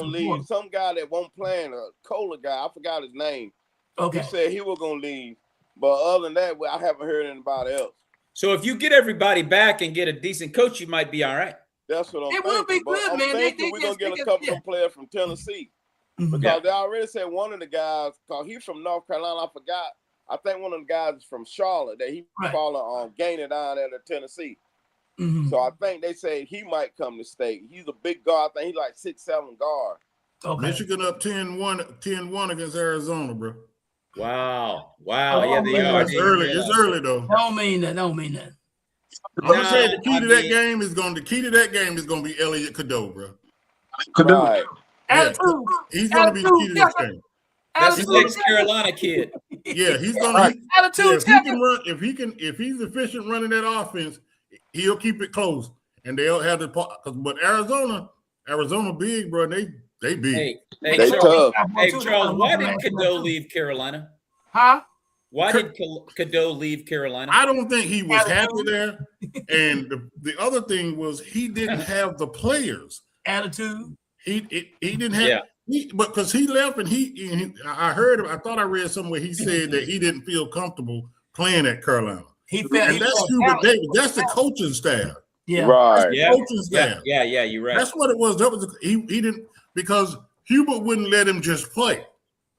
leave. Some guy that won't play, a Cola guy. I forgot his name. Okay. He said he was gonna leave. But other than that, I haven't heard anybody else. So if you get everybody back and get a decent coach, you might be all right. That's what I'm thinking. It will be good, I'm man. thinking we're gonna get a couple of players from Tennessee. Because they already said one of the guys, because he's from North Carolina, I forgot. I think one of the guys is from Charlotte that he follow Gainer down there to Tennessee. So I think they say he might come to state. He's a big guard. I think he's like 6'7" guard. Okay. Michigan up 10-1 against Arizona, bro. Wow. Yeah, they are. It's early though. Don't mean that. I'm gonna say the key to that game is gonna be Elliot Cadeau, bro. Cadeau. Right. Yeah. He's gonna be the key to this game. That's the next Carolina kid. Yeah, he's gonna if he's efficient running that offense, he'll keep it close. And they'll have the but Arizona big, bro, they big. Hey, Charles, why did Cadeau leave Carolina? Huh? Why did Cadeau leave Carolina? I don't think he was happy there. And the other thing was he didn't have the players. Attitude. He didn't have because he left and I thought I read somewhere he said that he didn't feel comfortable playing at Carolina. That's Hubert Davis. That's the coaching staff. Yeah. Right. Coaching staff. Yeah, you're right. That's what it was. He didn't, because Hubert wouldn't let him just play.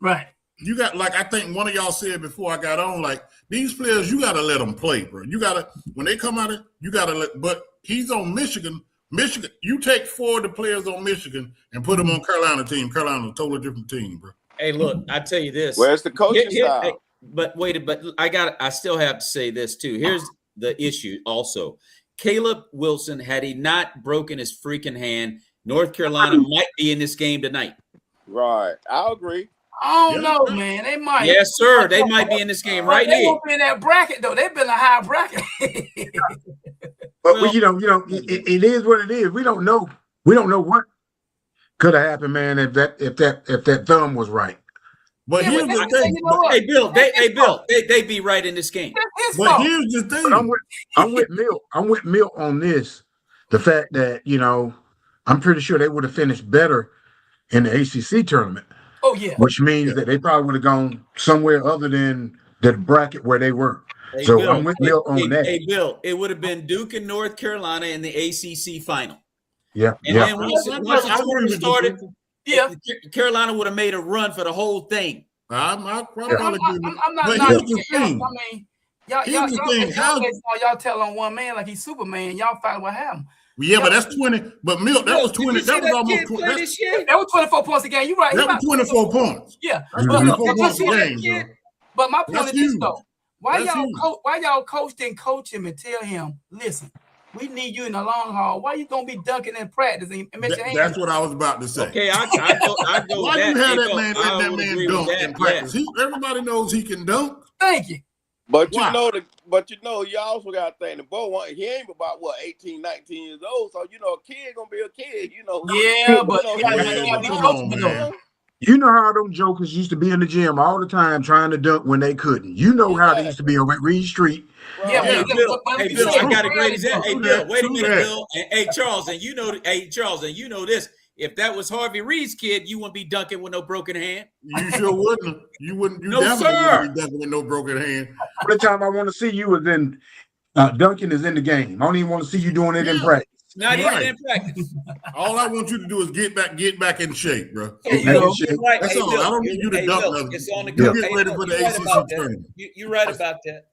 Right. You got, like, I think one of y'all said before I got on, like, these players, you got to let them play, bro. You got to, when they come out of, you got to but he's on Michigan, you take 4 of the players on Michigan and put them on Carolina team. Carolina's a totally different team, bro. Hey, look, I tell you this. Where's the coaching style? But I still have to say this too. Here's the issue also. Caleb Wilson, had he not broken his freaking hand, North Carolina might be in this game tonight. Right. I agree. I don't know, man. They might. Yes, sir. They might be in this game right here. They won't be in that bracket, though. They've been a high bracket. But it is what it is. We don't know. We don't know what could have happened, man, if that thumb was right. But here's the thing. Hey, Bill, they be right in this game. But here's the thing. I'm with Milt. I'm with Milt on this. The fact that, I'm pretty sure they would have finished better in the ACC tournament. Oh, yeah. Which means that they probably would have gone somewhere other than the bracket where they were. Hey, so Bill, I'm with Milt on that. Hey, Bill, it would have been Duke and North Carolina in the ACC final. Yeah. And then once the tournament started, Carolina would have made a run for the whole thing. I'm not here's the thing. I mean, y'all tell on one man like he's Superman. Y'all find what happened. Yeah, but that's 20. But Milt, that was 20. That was almost 20. That was 24 points a game. You're right. That was 24 points. Yeah. That's 24 points a game. But my point is this, though. Why y'all coach didn't coach him and tell him, listen, we need you in the long haul. Why you gonna be dunking in practice and miss your hand? That's what I was about to say. Okay, I go. Why you have that man dunk in practice? Everybody knows he can dunk. Thank you. But you also got to think the boy, he ain't about 18, 19 years old. So a kid gonna be a kid, Yeah, but you gotta be coachable. You know how them jokers used to be in the gym all the time trying to dunk when they couldn't. You know how they used to be on Reed Street. Hey, Bill, I got a great example. Hey, Bill, wait a minute, Bill. Hey, Charles, and you know this. If that was Harvey Reed's kid, you wouldn't be dunking with no broken hand. You sure wouldn't. You wouldn't. You no, definitely sir. wouldn't be dunking with no broken hand. The time I want to see you is in dunking is in the game. I don't even want to see you doing it in practice. Not even in practice. All I want you to do is get back in shape, bro. That's all. Bill, I don't need you to dunk nothing. It's on the get ready for the ACC tournament. You're right about that.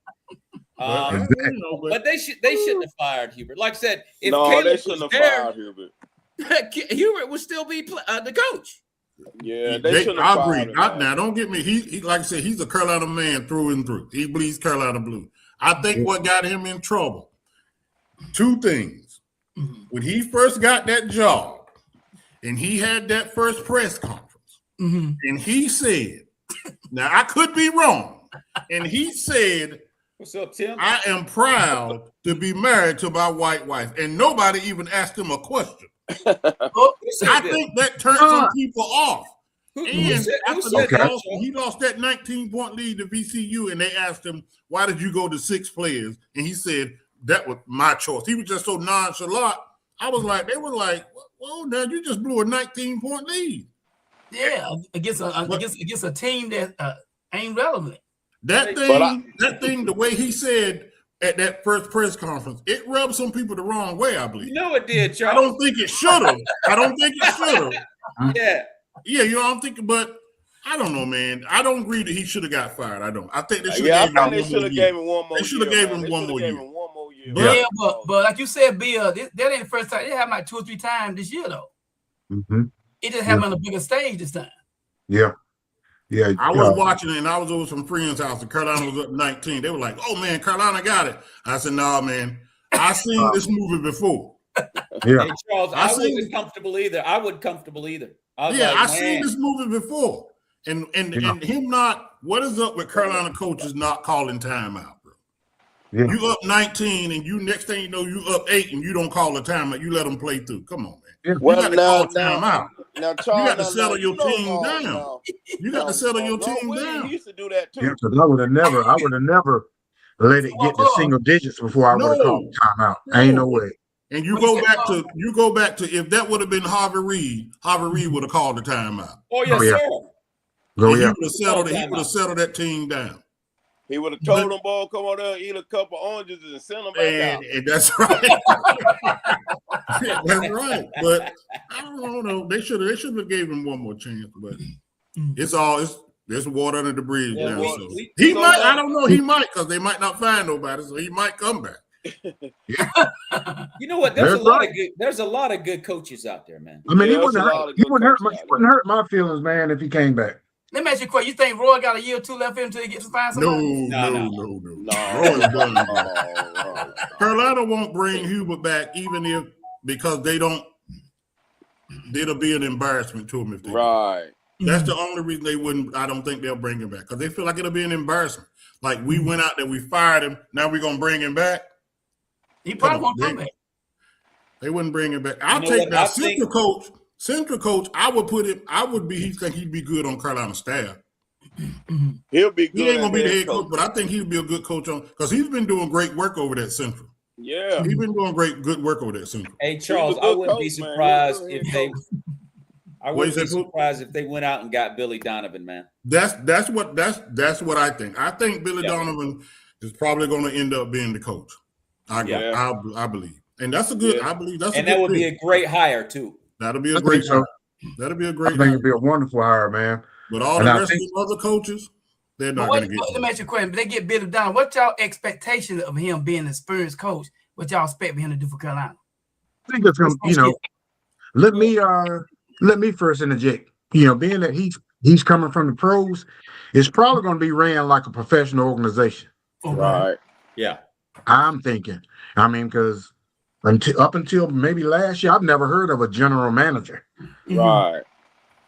But they shouldn't have fired Hubert. Like I said, if they shouldn't have fired Hubert. Hubert would still be the coach. Yeah, they shouldn't have fired him. Now, don't get me. He like I said, he's a Carolina man through and through. He bleeds Carolina blue. I think what got him in trouble, two things. When he first got that job and he had that first press conference, and he said, now I could be wrong, and he said, "What's up, Tim? I am proud to be married to my white wife," and nobody even asked him a question. I think that turned some people off. And after he lost that 19-point lead to VCU, and they asked him, "Why did you go to 6 players?" And he said, "That was my choice." He was just so nonchalant. I was like, they were like, "Well, now you just blew a 19-point lead." Yeah, against a team that ain't relevant. That thing, the way he said at that first press conference, it rubbed some people the wrong way, I believe. You know it did, Charles. I don't think it should have. Yeah. Yeah, you know, I'm thinking, but I don't know, man. I don't agree that he should have got fired. I don't. I think they should have gave him one more year. They should have gave him one more year. Yeah, but like you said, Bill, that ain't the first time. It happened like 2 or 3 times this year, though. It just happened on a bigger stage this time. Yeah. I was watching it, and I was over some friends' house, and Carolina was up 19. They were like, "Oh man, Carolina got it." I said, "Nah, man, I seen this movie before." Yeah, hey, Charles, I wasn't comfortable either. I wasn't comfortable either. I seen this movie before, and him not. What is up with Carolina coaches not calling timeout, bro? Yeah. You up 19, and you next thing you know, you up 8, and you don't call a timeout. You let them play through. Come on, man. Yeah. You got to call timeout. Now, Charles, you got to settle your team down. You got to settle your team down. He used to do that too. Yeah, because I would have never let it get to single digits before I would have called timeout. Ain't no way. And you go back to if that would have been Harvey Reed would have called the timeout. Oh yes, sir. He would have settled that team down. He would have told them, "Boy, come on there, eat a couple oranges and send them back out." And that's right. That's right. But I don't know. They should have gave him one more chance. But there's water under the bridge now. So he might. I don't know. He might, because they might not find nobody, so he might come back. You know what? There's a lot of good coaches out there, man. I mean, he wouldn't hurt my feelings, man, if he came back. Let me ask you a question. You think Roy got a year or 2 left in him until he gets to find somebody? No. Roy's done. Carolina won't bring Hubert back, because it'll be an embarrassment to him if they do. That's the only reason they wouldn't. I don't think they'll bring him back, because they feel like it'll be an embarrassment. Like, we went out there, we fired him, now we're gonna bring him back. He probably won't come back. They wouldn't bring him back. I'll take that Central coach. He think he'd be good on Carolina staff. He'll be good. He ain't gonna be the head coach, but I think he'd be a good coach because he's been doing great work over that Central. Yeah, he's been doing good work over that Central. Hey Charles, I wouldn't be surprised if they. I wouldn't be surprised if they went out and got Billy Donovan, man. That's what I think. I think Billy Donovan is probably going to end up being the coach. I believe, and that's a good. Yeah. I believe that's. And that would be a great hire too. That'll be a great. That'll be a great. I think it'd be a wonderful hire, man. But all the rest of the other coaches, they're not going to get. Let me ask you a question. They get Billy Donovan. What's y'all expectation of him being an experienced coach? What y'all expect him to do for Carolina? I think it's him. Let me first interject. Being that he's coming from the pros, it's probably going to be ran like a professional organization. Right. Yeah. I'm thinking. I mean, because up until maybe last year, I've never heard of a general manager. Right.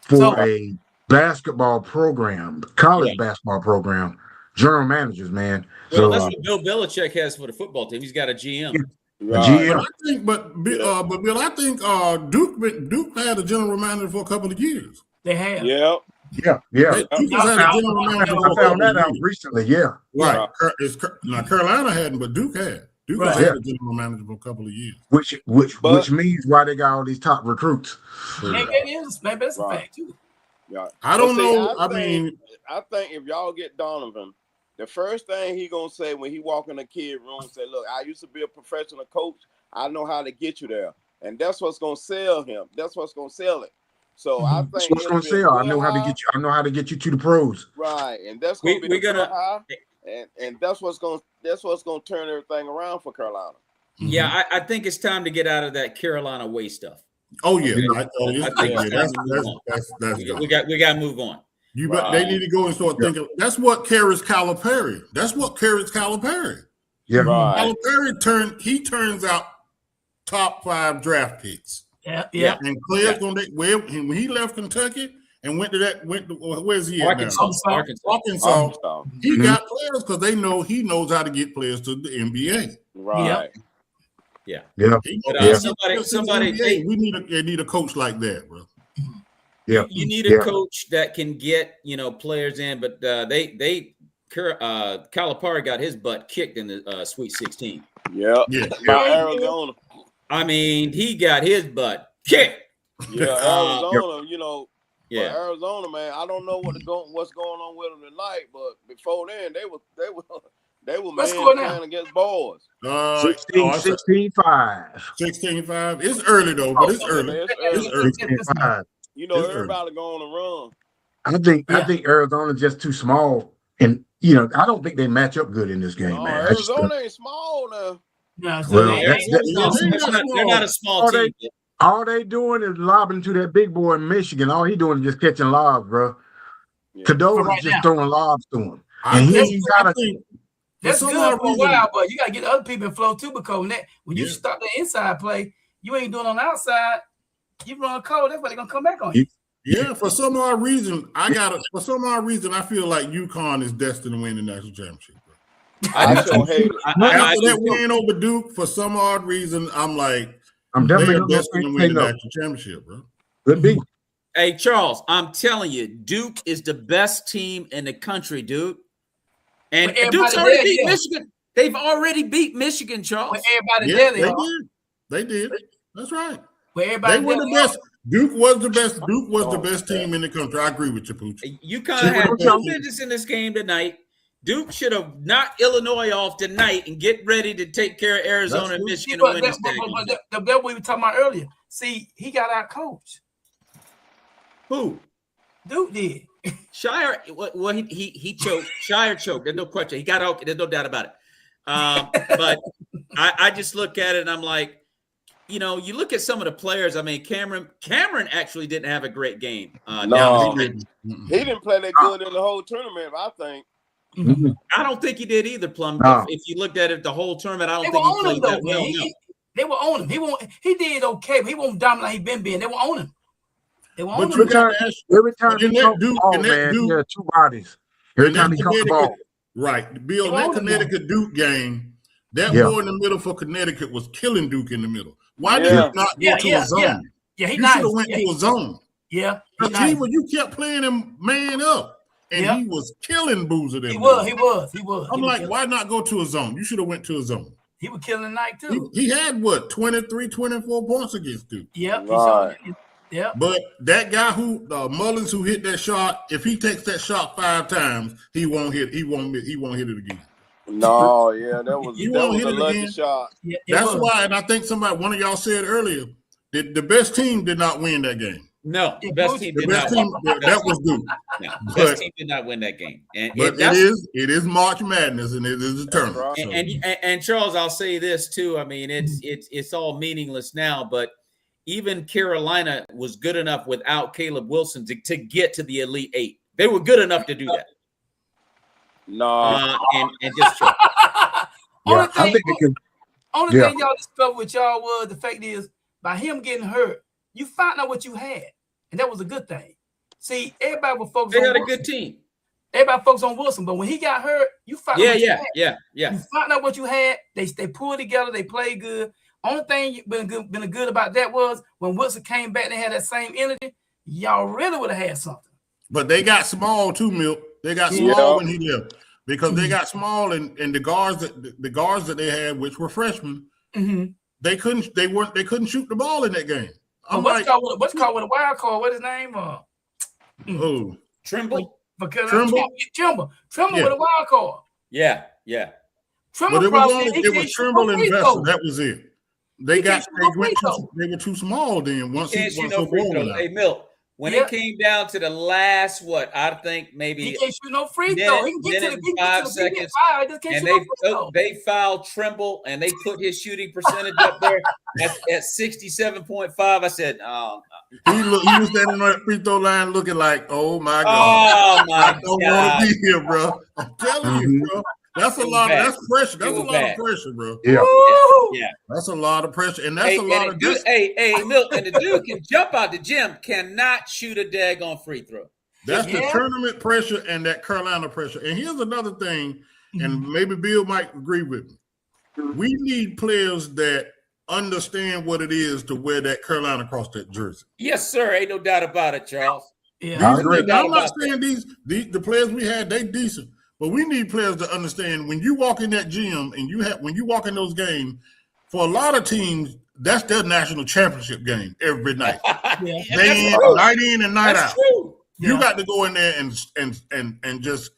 For a basketball program, college basketball program, general managers, man. Well, that's what Bill Belichick has for the football team. He's got a GM. Right. But Bill, I think Duke had a general manager for a couple of years. They have. Yeah. I found that out recently. Yeah. Right. Now Carolina hadn't, but Duke had. Duke had a general manager for a couple of years. Which means why they got all these top recruits. Maybe that's a fact too. Yeah. I don't know. I think if y'all get Donovan, the first thing he gonna say when he walk in the kid room, say, "Look, I used to be a professional coach. I know how to get you there," and that's what's gonna sell him. That's what's gonna sell it. So I think that's what's gonna sell. I know how to get you. I know how to get you to the pros. Right, and that's gonna be high, and that's what's gonna turn everything around for Carolina. Yeah, I think it's time to get out of that Carolina way stuff. Oh yeah, we got to move on. They need to go and start thinking. That's what carries Calipari. Yeah. Right. Calipari turns out top 5 draft picks. Yeah. And Claire's when he left Kentucky and went to where's he at now? Arkansas. He got players because they know he knows how to get players to the NBA. Right. Yeah. Somebody they need a coach like that, bro. Yeah. You need a coach that can get, players in, but Calipari got his butt kicked in the Sweet 16. Yeah. By Arizona. I mean, he got his butt kicked. Yeah, Arizona, Yeah. Arizona, man. I don't know what's going on with them tonight, but before then, they were playing against boys. 16-5. 16-5. It's early though, but it's early. It's early. 16-5. Everybody going to run. I think Arizona's just too small, and I don't think they match up good in this game, man. Arizona ain't small now. No, They're not a small team. All they doing is lobbing to that big boy in Michigan. All he doing is just catching lobs, bro. Yeah. Cadova's just throwing lobs to him, and he's got to. That's good for a while, but you got to get other people in flow too, because when you start the inside play, you ain't doing on the outside. You run cold, that's why they're gonna come back on you. Yeah, for some odd reason, I feel like UConn is destined to win the national championship. Bro. After that win over Duke, for some odd reason, I'm definitely destined to win the national championship, bro. Could be. Hey, Charles, I'm telling you, Duke is the best team in the country, dude. And Duke's already beat Michigan. They've already beat Michigan, Charles. They did. That's right. They were the best. Duke was the best. Duke was the best team in the country. I agree with you, Pooch. UConn had no business in this game tonight. Duke should have knocked Illinois off tonight and get ready to take care of Arizona and Michigan and win this game. But that's what we were talking about earlier. See, he got out coached. Who? Duke did. Shire. Well, he choked. Shire choked. There's no question. He got out. There's no doubt about it. But I just look at it and I'm like, you look at some of the players. I mean, Cameron actually didn't have a great game. No, he didn't play that good in the whole tournament, I think. I don't think he did either, Plum. No. If you looked at it the whole tournament, I don't think he played that well. They were on him. He did okay, but he won't dominate like he been. They were on him. They were on him. Every time he comes the ball, man, he had two bodies. Every time he comes the ball. Right. Bill, that Connecticut Duke game, that boy in the middle for Connecticut was killing Duke in the middle. Why did he not go to a zone? Yeah, he should have went to a zone. Yeah. Because you kept playing him man up. And he was killing Boozer. He was. I'm like, why not go to a zone? You should have went to a zone. He was killing the night too. He had 23, 24 points against Duke. Yep. Right. Yep. But that guy Mullins who hit that shot, if he takes that shot 5 times, he won't hit it again. No, yeah, that was a lucky again. Shot. Yeah, that's why, and I think one of y'all said earlier, the best team did not win that game. No, the best team did not win. That was Duke. No, the best team did not win that game. But it is March Madness, and it is a tournament. Right. And Charles, I'll say this too. I mean, it's all meaningless now, but even Carolina was good enough without Caleb Wilson to get to the Elite Eight. They were good enough to do that. No, and just choke. Only thing y'all discovered with y'all was the fact is by him getting hurt, you found out what you had, and that was a good thing. See, everybody was focused. They had a good team. Everybody focused on Wilson, but when he got hurt, you found out what you had. Yeah. You found out what you had. They pulled together. They played good. Only thing been good about that was when Wilson came back, they had that same energy. Y'all really would have had something. But they got small too, Milt. They got small when he left because they got small, and the guards that they had, which were freshmen, they couldn't shoot the ball in that game. What's called with a wild card? What his name? Trimble. Trimble with a wild card. Yeah. Trimble it was Trimble and Vessel. That was it. They were too small then. Hey, Milt, when it came down to the last, I think maybe he can't shoot no free throw. Minute and 5 seconds, and they fouled Trimble, and they put his shooting percentage up there at 67.5. I said, he was standing on that free throw line looking like, oh my God, I don't want to be here, bro. I'm telling you, bro. That's a lot. That's pressure. That's a lot of pressure, bro. Yeah. Yeah. That's a lot of pressure, and that's a lot of. Milton, and the dude can jump out the gym, cannot shoot a daggone free throw. That's the tournament pressure and that Carolina pressure. And here's another thing, and maybe Bill might agree with me. We need players that understand what it is to wear that Carolina across that jersey. Yes, sir. Ain't no doubt about it, Charles. Yeah, I'm not saying the players we had, they decent, but we need players to understand when you walk in that gym and when you walk in those games, for a lot of teams, that's their national championship game every night. Night in and night out. True. You got to go in there and just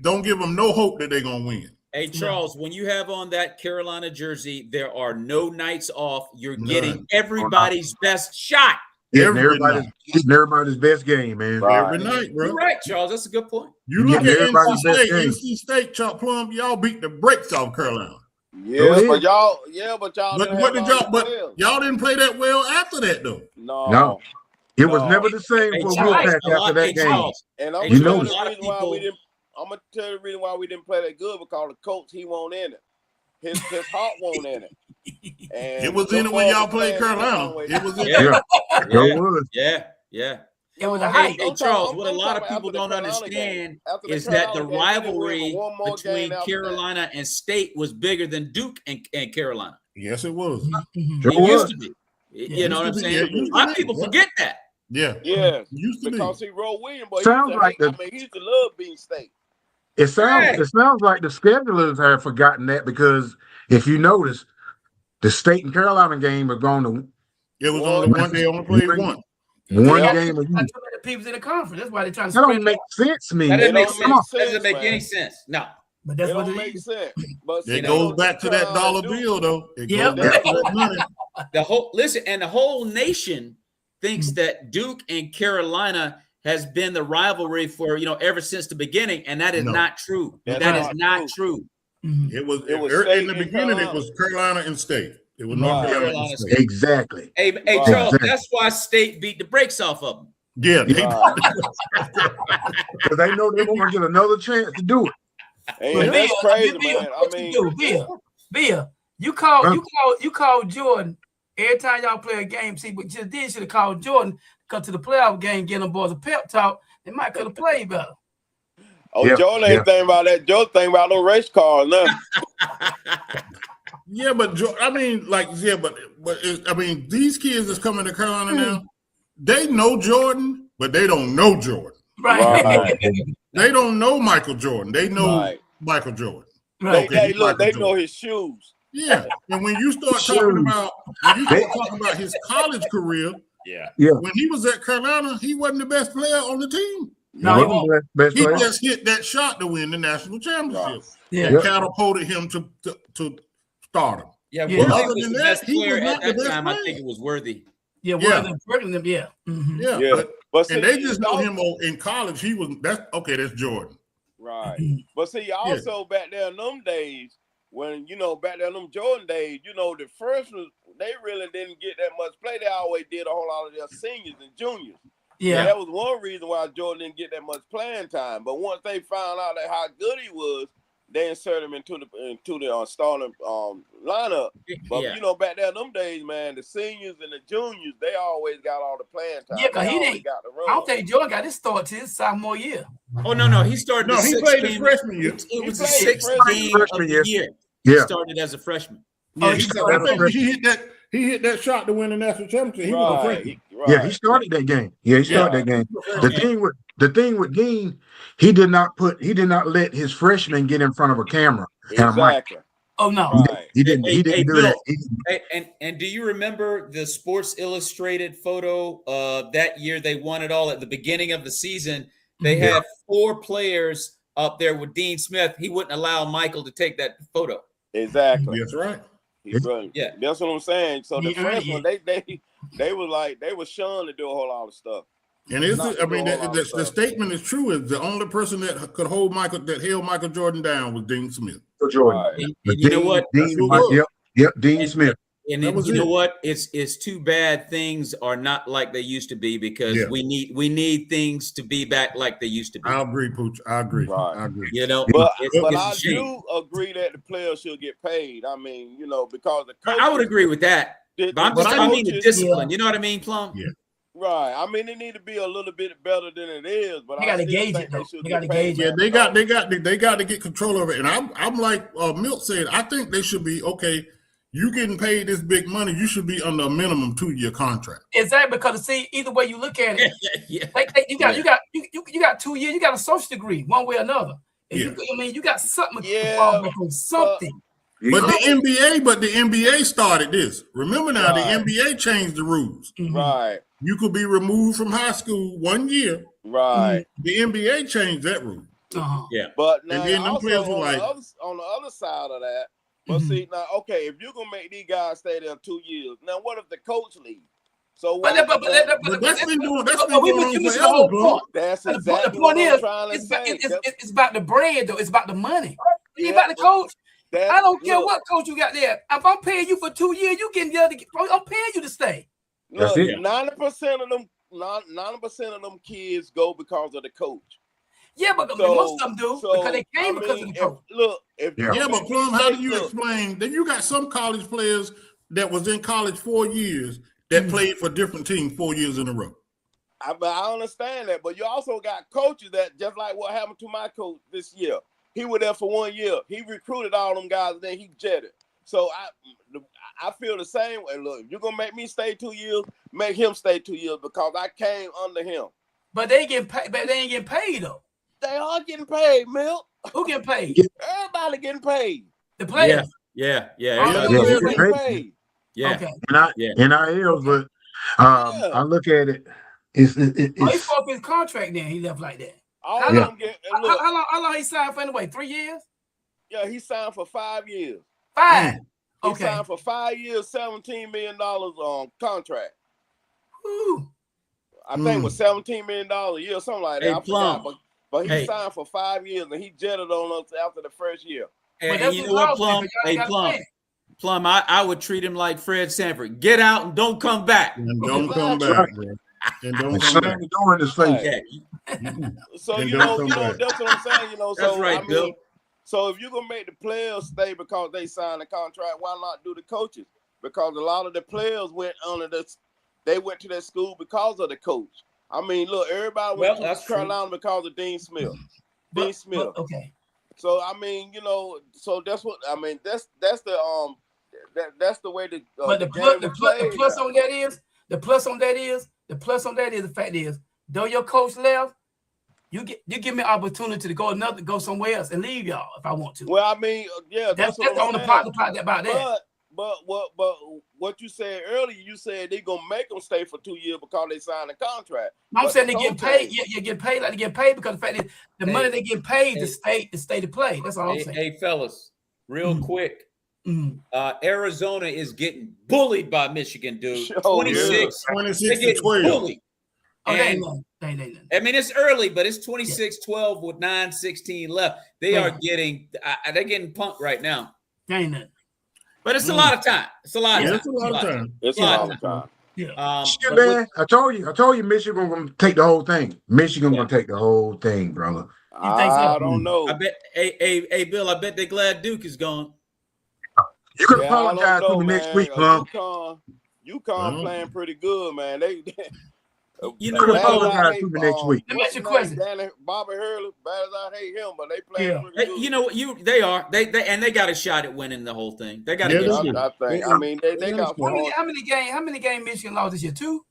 don't give them no hope that they're gonna win. Hey, Charles, when you have on that Carolina jersey, there are no nights off. You're getting everybody's best shot. Everybody's best game, man. Every night, bro. You're right, Charles. That's a good point. You look at NC State, Plum, y'all beat the brakes off Carolina. But y'all. But y'all didn't play that well after that, though. No. It was never the same for Wolfpack after that game. And I'm gonna tell you the reason why we didn't play that good, because the coach, he won't in it. His heart won't in it. And it was in it when y'all played Carolina. It was in it. Yeah. It was a hype. Hey, Charles, what a lot of people don't understand is that the rivalry between Carolina and State was bigger than Duke and Carolina. Yes, it was. It used to be. You know what I'm saying? A lot of people forget that. Yeah. Used to because he rolled William, but he used to love being State. It sounds like the schedulers have forgotten that, because if you notice, the State and Carolina game are going to. It was only one day. Only played one. One game a year. The people in the conference. That's why they're trying to. That don't make sense to me. That doesn't make any sense. No. But that's what it makes sense. But it goes back to that dollar bill, though. The whole nation thinks that Duke and Carolina has been the rivalry for ever since the beginning, and that is not true. That is not true. It was in the beginning. It was Carolina and State. It was North Carolina and State. Exactly. Hey, Charles, that's why State beat the brakes off of them. Yeah, because they know they're going to get another chance to do it. Hey, that's crazy, man. I mean, Bill, you called Jordan every time y'all play a game. See, but just should have called Jordan, come to the playoff game, get them boys a pep talk. They might could have played better. Jordan ain't thinking about that. Jordan thinking about those race cars now. But these kids that's coming to Carolina now, they know Jordan, but they don't know Jordan. Right. They don't know Michael Jordan. They know Michael Jordan. Right. They know his shoes. Yeah. And when you start talking about his college career, when he was at Carolina, he wasn't the best player on the team. No, he just hit that shot to win the national championship. And catapulted him to stardom. Yeah, other than that, he was not the best player. I think it was Worthy. But and they just know him in college. That's Jordan. Right. But see, also back there in them days, when back there in them Jordan days, the freshmen, they really didn't get that much play. They always did a whole lot of their seniors and juniors. Yeah. And that was one reason why Jordan didn't get that much playing time. But once they found out how good he was, they inserted him into the starting lineup. But back there in them days, man, the seniors and the juniors, they always got all the playing time. Yeah, because he didn't. I don't think Jordan got his start till his sophomore year. Oh no, he started. No, he played his freshman year. It was the sixth game of the year. Yeah. He started as a freshman. Yeah, he hit that shot to win the national championship. He was a freshman. Yeah, he started that game. Yeah, he started that game. The thing with Dean, he did not let his freshmen get in front of a camera and a mic. Oh no, he didn't do that. And do you remember the Sports Illustrated photo that year they won it all at the beginning of the season? They had 4 players up there with Dean Smith. He wouldn't allow Michael to take that photo. Exactly. That's right. Yeah, that's what I'm saying. So the freshmen, they were shunned to do a whole lot of stuff. And the statement is true. Is the only person that could held Michael Jordan down was Dean Smith. Jordan. Right. You know what? Dean Smith. And then, you know what? It's too bad things are not like they used to be, because we need things to be back like they used to be. I agree, Pooch. I agree. Right. I agree. You know, but it's I a shame. do agree that the players should get paid. I mean, you know, because the coaches, I would agree with that. But I mean the discipline. You know what I mean, Plum? Yeah. Right. I mean, they need to be a little bit better than it is, but they got to gauge it. They got to gauge it. Yeah, they got to get control of it. And I'm like Milt said, I think they should be okay. You getting paid this big money, you should be under a minimum 2-year contract. Exactly, because see, either way you look at it, you got 2 years, you got a social degree, one way or another. You got something. Something. But the NBA started this. Remember now, the NBA changed the rules. Right. You could be removed from high school 1 year. Right. The NBA changed that rule. Yeah. But now, and then them players were like, on the other side of that, but see, now, okay, if you're going to make these guys stay there 2 years, now what if the coach leaves? So that's been going on forever, bro. That's exactly the what point I'm is, trying to say. It's about the bread, though. It's about the money. It's about the coach. I don't care what coach you got there. If I'm paying you for 2 years, you getting the other. I'm paying you to stay. Look, 90% of them kids go because of the coach. Yeah, but most of them do because they came because of the coach. But Plum, how do you explain that you got some college players that was in college 4 years that played for different teams 4 years in a row? I understand that, but you also got coaches that, just like what happened to my coach this year. He was there for 1 year. He recruited all them guys, and then he jetted. So I feel the same way. Look, if you're gonna make me stay 2 years, make him stay 2 years because I came under him. But they getting paid. But they ain't getting paid though. They are getting paid, Milt. Who getting paid? Everybody getting paid. The players. Yeah. Everybody getting paid. Yeah. Okay. NIL, but I look at it. He spoke his contract. Then he left like that. How long he signed for anyway? 3 years? Yeah, he signed for 5 years. 5. He signed for 5 years, $17 million contract. Ooh. I think it was $17 million a year, something like that. I forgot, but he signed for 5 years and he jetted on us after the first year. And you know what, Plum? Plum, I would treat him like Fred Sanford. Get out and don't come back. And don't come back, bro. And don't come back. Door in his face. So you know, that's what I'm saying. You know, that's right, Bill. So if you're gonna make the players stay because they signed a contract, why not do the coaches? Because a lot of the players went to that school because of the coach. I mean, look, everybody went to Carolina because of Dean Smith. Okay. So I mean, you know, so that's what I mean. That's the way to. But the plus on that is the fact is, though your coach left, you give me an opportunity to go somewhere else and leave y'all if I want to. Well, I mean, that's the only part about that. But what you said earlier, you said they're gonna make them stay for 2 years because they signed a contract. I'm saying they get paid. You get paid like they get paid because the fact is the money they get paid to stay to play. That's all I'm saying. Hey, fellas, real quick. Arizona is getting bullied by Michigan, dude. 26 to 12. I mean, it's early, but it's 26-12 with 9:16 left. They're getting punked right now. Ain't nothing. But it's a lot of time. It's a lot of time. It's a lot of time. Yeah. Man, I told you, Michigan gonna take the whole thing. Michigan gonna take the whole thing, brother. I don't know. I bet. Hey, Bill. I bet they're glad Duke is gone. You can apologize to me next week, Plum. UConn playing pretty good, man. You can apologize to me next week. Let me ask you a question. Bobby Hurley, bad as I hate him, but they playing pretty good. You know what? They are. They got a shot at winning the whole thing. They got I mean, they got. How many games Michigan lost this year? 2?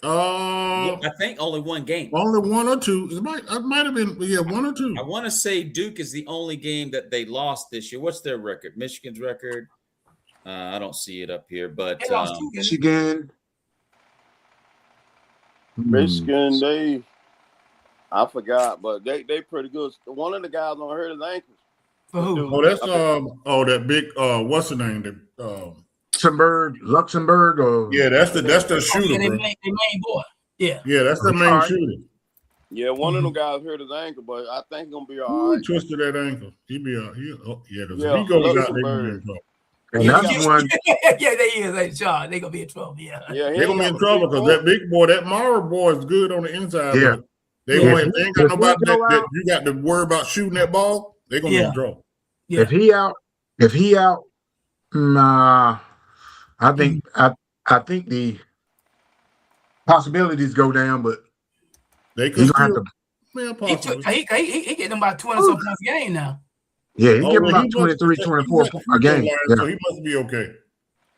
I think only one game. Only 1 or 2. It might have been 1 or 2. I want to say Duke is the only game that they lost this year. What's their record? Michigan's record? I don't see it up here, but Michigan, I forgot, but they pretty good. One of the guys on hurt his ankles. For who? Oh, that's that big what's the name? Luxembourg, or that's the shooter. They main boy. Yeah, that's the main shooter. Yeah, one of them guys hurt his ankle, but I think he's gonna be all right. He twisted that ankle. He'll be because if he goes out, they be in trouble. And that's one. Yeah, they is. Hey, Sean, they gonna be in trouble. Yeah, they're gonna be in trouble because that big boy, that Mara boy, is good on the inside. Yeah. But they ain't got nobody that you got to worry about shooting that ball. They're gonna be in trouble. Yeah. If he out, I think the possibilities go down, but they could still. He get them about 20 some points a game now. Yeah, he give him about 23, 24 a game. So he must be okay.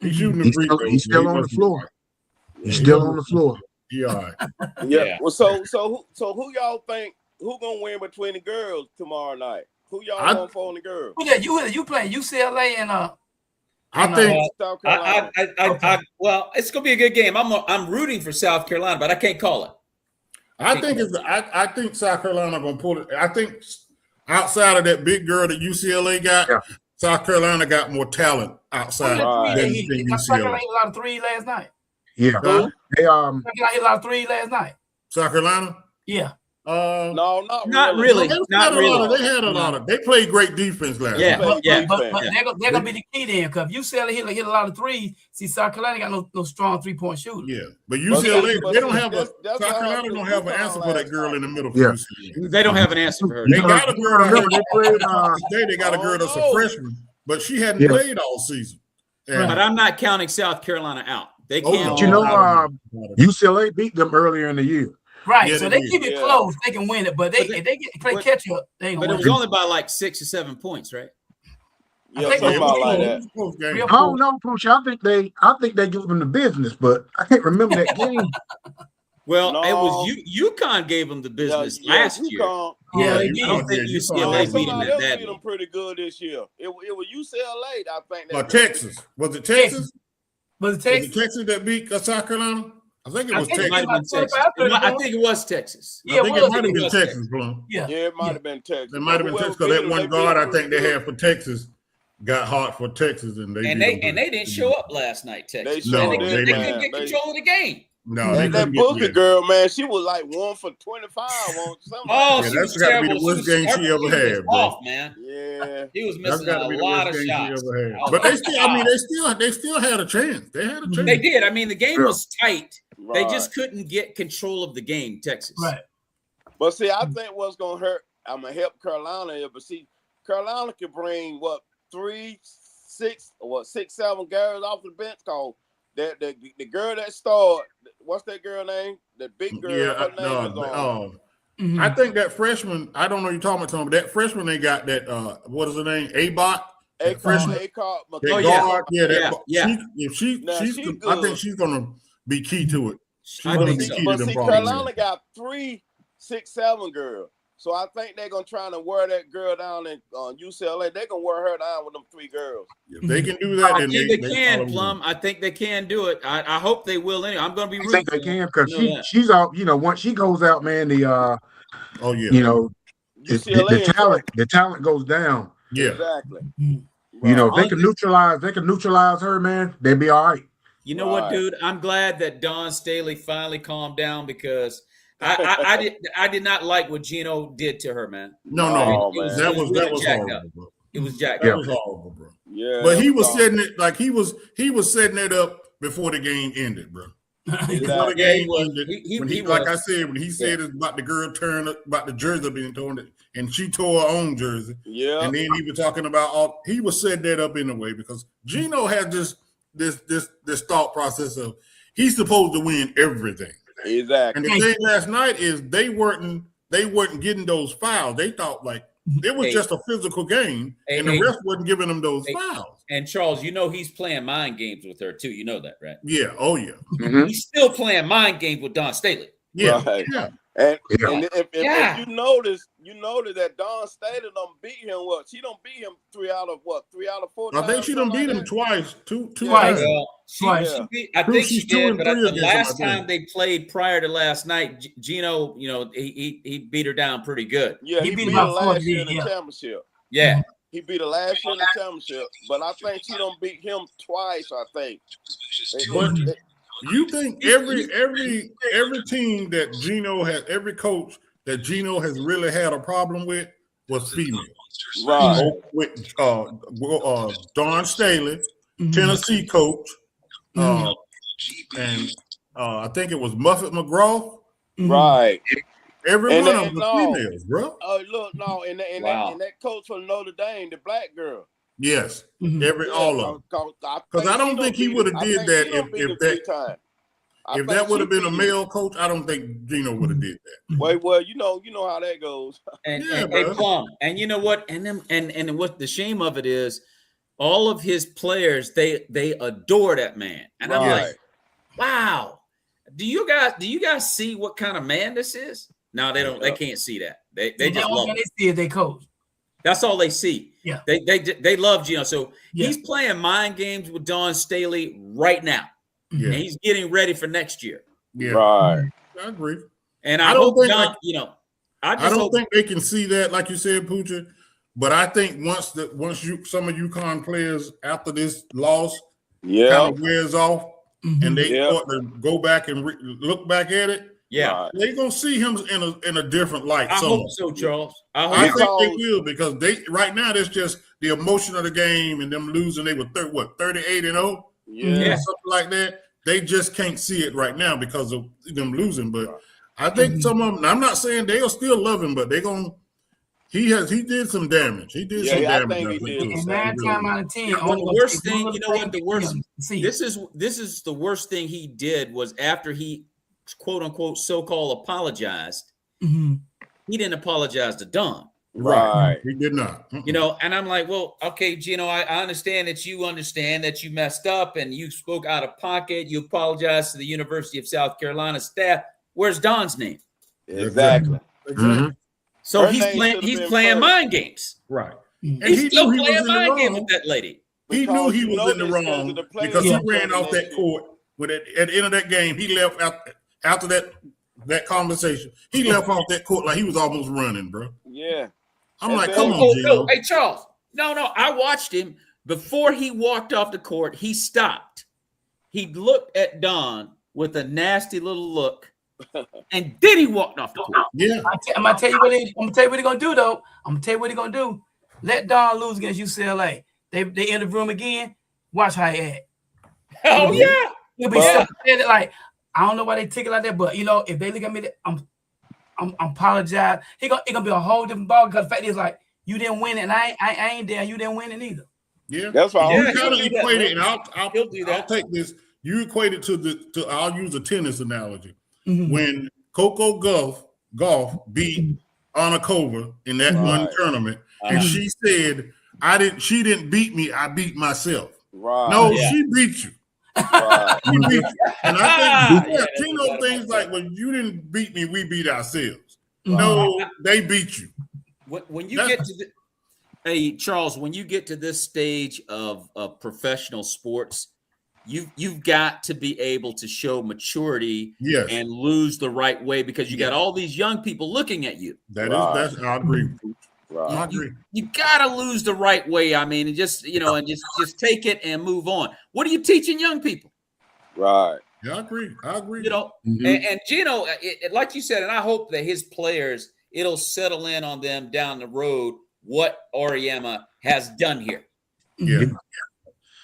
He's shooting the free throws. He's still on the floor. He's still on the floor. Yeah, all right. Yeah. Well, so who y'all think who gonna win between the girls tomorrow night? Who y'all going for on the girls? You playing UCLA and I think South Carolina. Well, it's gonna be a good game. I'm rooting for South Carolina, but I can't call it. I think South Carolina gonna pull it. I think outside of that big girl that UCLA got, South Carolina got more talent outside than UCLA. South Carolina hit a lot of threes last night. Yeah, they hit a lot of threes last night. South Carolina. Yeah. No, not really. Not really. They had a lot of. They played great defense last night. But they're gonna be the key then, because UCLA hit a lot of threes. See, South Carolina got no strong 3-point shooter. Yeah, but UCLA they don't have a. South Carolina don't have an answer for that girl in the middle. Yeah, they don't have an answer for her. They got a girl. They got a girl that's a freshman, but she hadn't played all season. But I'm not counting South Carolina out. They can't. But UCLA beat them earlier in the year. Right, so they keep it close. They can win it, but if they play catch up, they ain't gonna win. But it was only by like 6 or 7 points, right? Yeah, something like that. I don't know, Coach. I think they gave them the business, but I can't remember that game. Well, it was UConn gave them the business last year. Yeah, I don't think UCLA beat them that bad. Beat them pretty good this year. It was UCLA. I think. Texas. Was it Texas? Was it Texas? Was it Texas that beat South Carolina? I think it was Texas. I think it was Texas. Yeah, I think it might have been Texas, Plum. Yeah, it might have been Texas. It might have been Texas because that one guard I think they had for Texas got hot for Texas, and they didn't show up last night. Texas. They couldn't get control of the game. No, that Booker girl, man, she was like 1 for 25 on something. Oh, that's got to be the worst game she ever had, bro. Off, man. Yeah, he was missing a lot of shots. But they still had a chance. They had a chance. They did. I mean, the game was tight. They just couldn't get control of the game, Texas. Right. But see, I think what's gonna hurt. I'm gonna help Carolina here, but see, Carolina can bring 3, 6, 7 girls off the bench. Called the girl that started. What's that girl name? The big girl. I think that freshman. I don't know you're talking about, but that freshman they got that. What is her name? Abot. Freshman. I think she's gonna be key to it. Carolina got 3, 6, 7 girls. So I think they're gonna try to wear that girl down in UCLA. They're gonna wear her down with them 3 girls. If they can do that, I think they can, Plum. I think they can do it. I hope they will. Anyway, I'm gonna be. I think they can because she's out. Once she goes out, man, the talent goes down. Yeah, exactly. If they can neutralize her, man, they'd be all right. You know what, dude? I'm glad that Dawn Staley finally calmed down because I did not like what Gino did to her, man. No, that was horrible, bro. It was jacked up. That was horrible, bro. Yeah, but he was setting it like he was setting it up before the game ended, bro. Before the game ended, like I said, when he said it's about the girl about the jersey being torn, and she tore her own jersey. Yeah, and then he was talking about he was setting that up in a way because Gino had this thought process of he's supposed to win everything. Exactly. And the thing last night is they weren't getting those fouls. They thought like it was just a physical game, and the ref wasn't giving them those fouls. And Charles, he's playing mind games with her too. You know that, right? Yeah. Oh yeah. Mm-hmm. He's still playing mind games with Dawn Staley. Yeah. Right. Yeah. And if you notice that Dawn Staley don't beat him. What? She don't beat him 3 out of 4 times. I think she done beat him twice. Two twice. times. I think she did, but the last time they played prior to last night, Gino, he beat her down pretty good. Yeah, he beat her last year in the championship. Yeah. He beat her last year in the championship, but I think she don't beat him twice, I think. You think every team that Gino has, every coach that Gino has really had a problem with was female. Right. With Dawn Staley, Tennessee coach, and I think it was Muffet McGraw. Right. Every one of them was females, bro. Oh, look, no, and that coach from Notre Dame, the black girl. Yes, all of them. Because I don't think he would have did that if that would have been a male coach. I don't think Gino would have did that. Well, you know how that goes. And Plum, and you know what? And what the shame of it is, all of his players they adore that man, and I'm like, wow. Do you guys see what kind of man this is? No, they don't. They can't see that. They just love it. They see it. They coach. That's all they see. Yeah. They love Gino. So he's playing mind games with Dawn Staley right now. Yeah. And he's getting ready for next year. Yeah. Right. I agree. And I don't think I don't think they can see that, like you said, Pooja. But I think once some of UConn players after this loss kind of wears off and they start to go back and look back at it. Yeah, they're gonna see him in a different light. I hope so, Charles. I think they will, because right now there's just the emotion of the game and them losing. They were 38-0, something like that. They just can't see it right now because of them losing. But I think some of them. I'm not saying they'll still love him, but they're gonna. He did some damage. He did some damage. I think he did. 9 times out of 10. The worst thing, you know what? The worst. This is the worst thing he did was after he, quote unquote, so-called apologized. He didn't apologize to Don. Right. He did not. You know, and I'm like, well, okay, Gino, I understand that you messed up and you spoke out of pocket. You apologized to the University of South Carolina staff. Where's Don's name? Exactly. So he's playing mind games. Right. And he's still playing mind games with that lady. He knew he was in the wrong because he ran off that court at the end of that game. He left after that conversation. He left off that court like he was almost running, bro. Yeah. I'm like, come on, Gino. Hey, Charles. No, I watched him. Before he walked off the court, he stopped. He looked at Don with a nasty little look. And then he walked off the court. Yeah. I'm gonna tell you what he's gonna do, though. I'm gonna tell you what he's gonna do. Let Don lose against UCLA. They in the room again. Watch how he act. Oh yeah. He'll be like, I don't know why they take it like that, but you know, if they look at me, I'm apologize. It's gonna be a whole different ball, because the fact is, like, you didn't win it, and I ain't there. You didn't win it either. Yeah, that's why you kind of equate it, and I'll take this. You equate it to I'll use a tennis analogy. When Coco Gauff beat Anakova in that one tournament, and she said, she didn't beat me, I beat myself. Right. No, she beat you. Right. She beat you. And I think Gino things like, well, you didn't beat me, we beat ourselves. No, they beat you. When you get to hey, Charles, when you get to this stage of professional sports, you've got to be able to show maturity and lose the right way, because you got all these young people looking at you. That's I agree. Right. I agree. You gotta lose the right way. I mean, and just take it and move on. What are you teaching young people? Right. Yeah, I agree. You know, and Gino, like you said, and I hope that his players, it'll settle in on them down the road what Auriemma has done here. Yeah.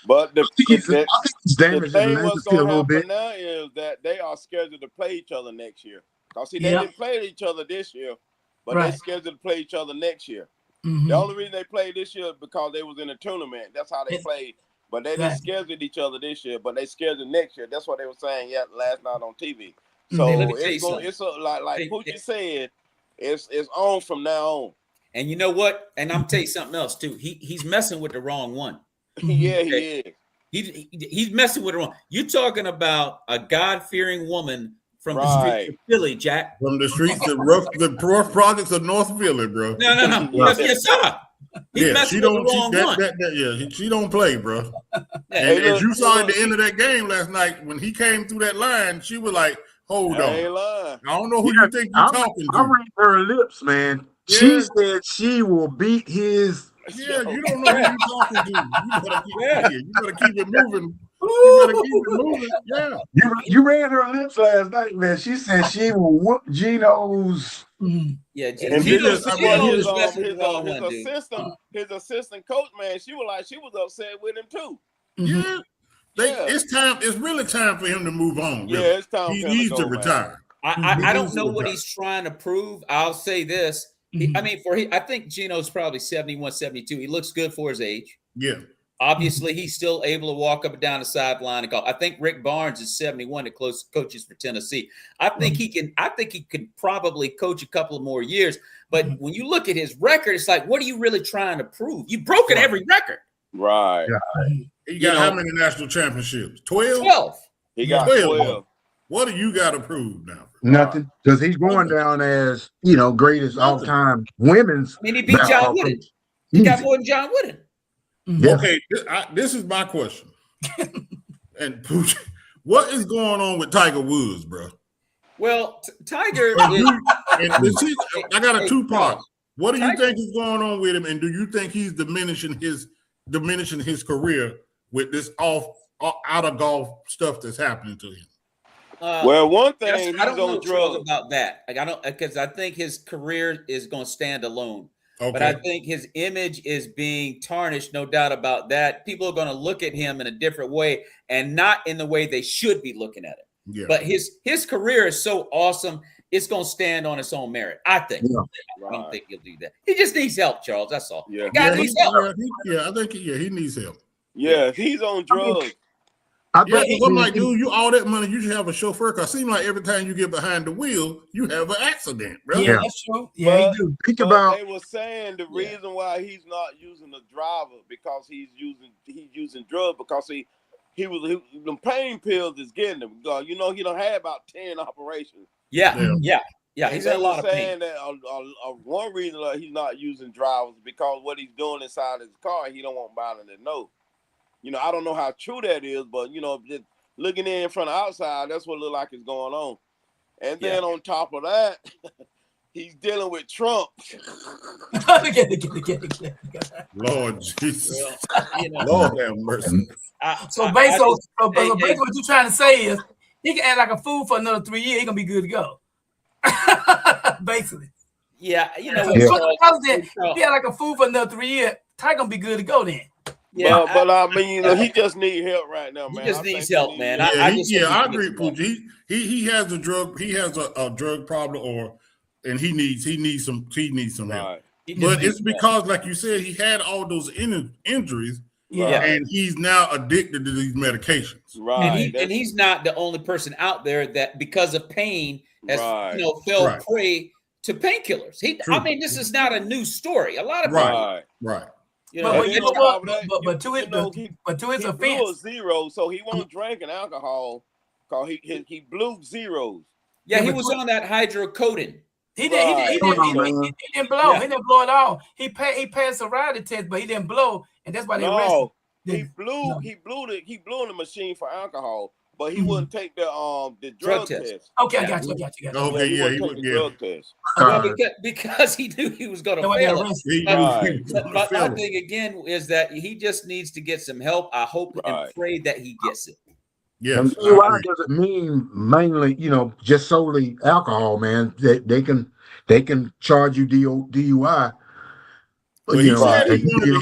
But the thing what's going to happen now is that they are scheduled to play each other next year. Because they didn't play each other this year, but they're scheduled to play each other next year. The only reason they played this year is because they was in a tournament. That's how they played. But they didn't schedule each other this year, but they scheduled next year. That's what they were saying last night on TV. So it's like Poochie said, it's on from now on. And you know what? And I'm tell you something else too. He's messing with the wrong one. Yeah, he is. He's messing with the wrong. You're talking about a God-fearing woman from the streets of Philly, Jack. From the streets of the projects of North Philly, bro. No. Yes, sir. He's messing with the wrong one. She don't play, bro. And as you saw at the end of that game last night, when he came through that line, she was like, "Hold on, I don't know who you think you're talking to." I read her lips, man. Yeah. She said she will beat his. Yeah, you don't know who you're talking to. You better keep it moving. You better keep it moving. Yeah. You read her lips last night, man. She said she will whoop Gino's. Yeah, and his assistant coach, man, she was upset with him too. Yeah. It's time. It's really time for him to move on. Really. Yeah, it's time. He needs to retire. I don't know what he's trying to prove. I'll say this. I think Gino's probably 71, 72. He looks good for his age. Yeah. Obviously, he's still able to walk up and down the sideline and call. I think Rick Barnes is 71 that coaches for Tennessee. I think he can probably coach a couple of more years. But when you look at his record, it's like, what are you really trying to prove? You've broken every record. Right. He got how many national championships? 12? 12. He got 12. What do you got to prove now? Nothing, because he's going down as greatest all-time women's. I mean, he beat John Wooden. He got more than John Wooden. Yeah. Okay, this is my question. And Pooch, what is going on with Tiger Woods, bro? Well, Tiger. I got a two-part. What do you think is going on with him, and do you think he's diminishing his career with this out of golf stuff that's happening to him? Well, one thing I don't know drugs about that. Like, I don't, because I think his career is going to stand alone. Okay. But I think his image is being tarnished, no doubt about that. People are going to look at him in a different way and not in the way they should be looking at it. Yeah. But his career is so awesome, it's going to stand on its own merit, I think. Yeah. I don't think he'll do that. He just needs help, Charles. That's all. Yeah, I think he needs help. Yeah, he's on drugs. I'm like, dude, you all that money, you should have a chauffeur. Cause it seems like every time you get behind the wheel, you have an accident, bro. Yeah, that's true. Yeah, you do. Think about. They were saying the reason why he's not using the driver because he's using drugs because the pain pills is getting him. He done had about 10 operations. Yeah. He's had a lot of pain. Saying that one reason he's not using drivers because what he's doing inside his car, he don't want Biden to know. I don't know how true that is, but just looking in from the outside, that's what it look like is going on. And then on top of that, he's dealing with Trump. Lord Jesus, Lord have mercy. So basically, what you're trying to say is he can act like a fool for another 3 years. He's gonna be good to go. Basically. Yeah, if he act like a fool for another 3 years, Ty gonna be good to go then. Yeah, but I mean, he just needs help right now, man. He just needs help, man. I agree, Pooch. He has a drug problem, and he needs some help. But it's because, like you said, he had all those injuries, and he's now addicted to these medications. Right, and he's not the only person out there that, because of pain, has fell prey to painkillers. I mean, this is not a new story. A lot of people, right. But to his offense, zero, so he won't drink alcohol because he blew zeros. Yeah, he was on that hydrocodone. He didn't blow. He didn't blow at all. He passed the sobriety test, but he didn't blow, and that's why they arrested him. He blew in the machine for alcohol, but he wouldn't take the drug test. Okay, I got you. Okay, he wouldn't take the drug test. Well, because he knew he was going to fail. But my thing again is that he just needs to get some help. I hope and pray that he gets it. Yeah, DUI doesn't mean mainly, just solely alcohol, man. They can charge you DUI. But he said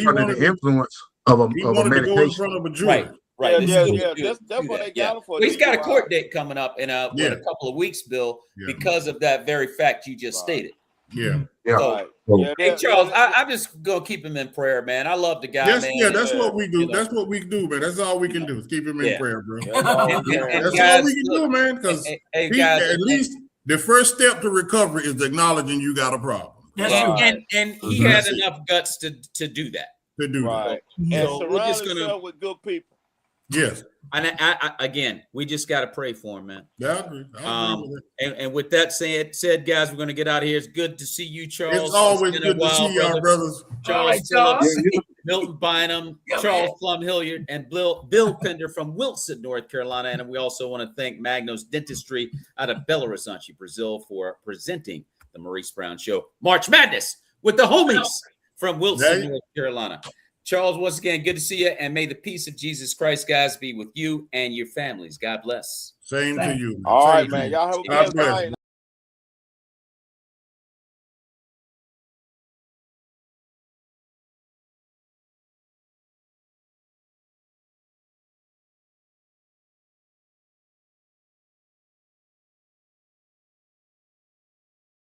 under the influence of a medication. To go in front of a jury. Right. That's what they got him for. Well, he's got a court date coming up in a couple of weeks, Bill, because of that very fact you just stated. Yeah. Hey, Charles, I'm just gonna keep him in prayer, man. I love the guy, man. Yeah, that's what we do. That's what we do, man. That's all we can do is keep him in prayer, bro. And that's guys, all we can do, man. Because at least the first step to recovery is acknowledging you got a problem. And he had enough guts to do that. Right. And surround himself with good people. Yes. And again, we just got to pray for him, man. Yeah, I agree. And with that said, guys, we're going to get out of here. It's good to see you, Charles. It's always good to see y'all, brothers. Charles Phillips, Milton Bynum, Charles Plum, Hilliard, and Bill Pender from Wilson, North Carolina. And we also want to thank MAGNOS Dentistry out of Belo Horizonte, Brazil, for presenting the Maurice Brown Show March Madness with the homies from Wilson, North Carolina. Charles, once again, good to see you, and may the peace of Jesus Christ, guys, be with you and your families. God bless. Same to you. All right, man. Y'all have a good night.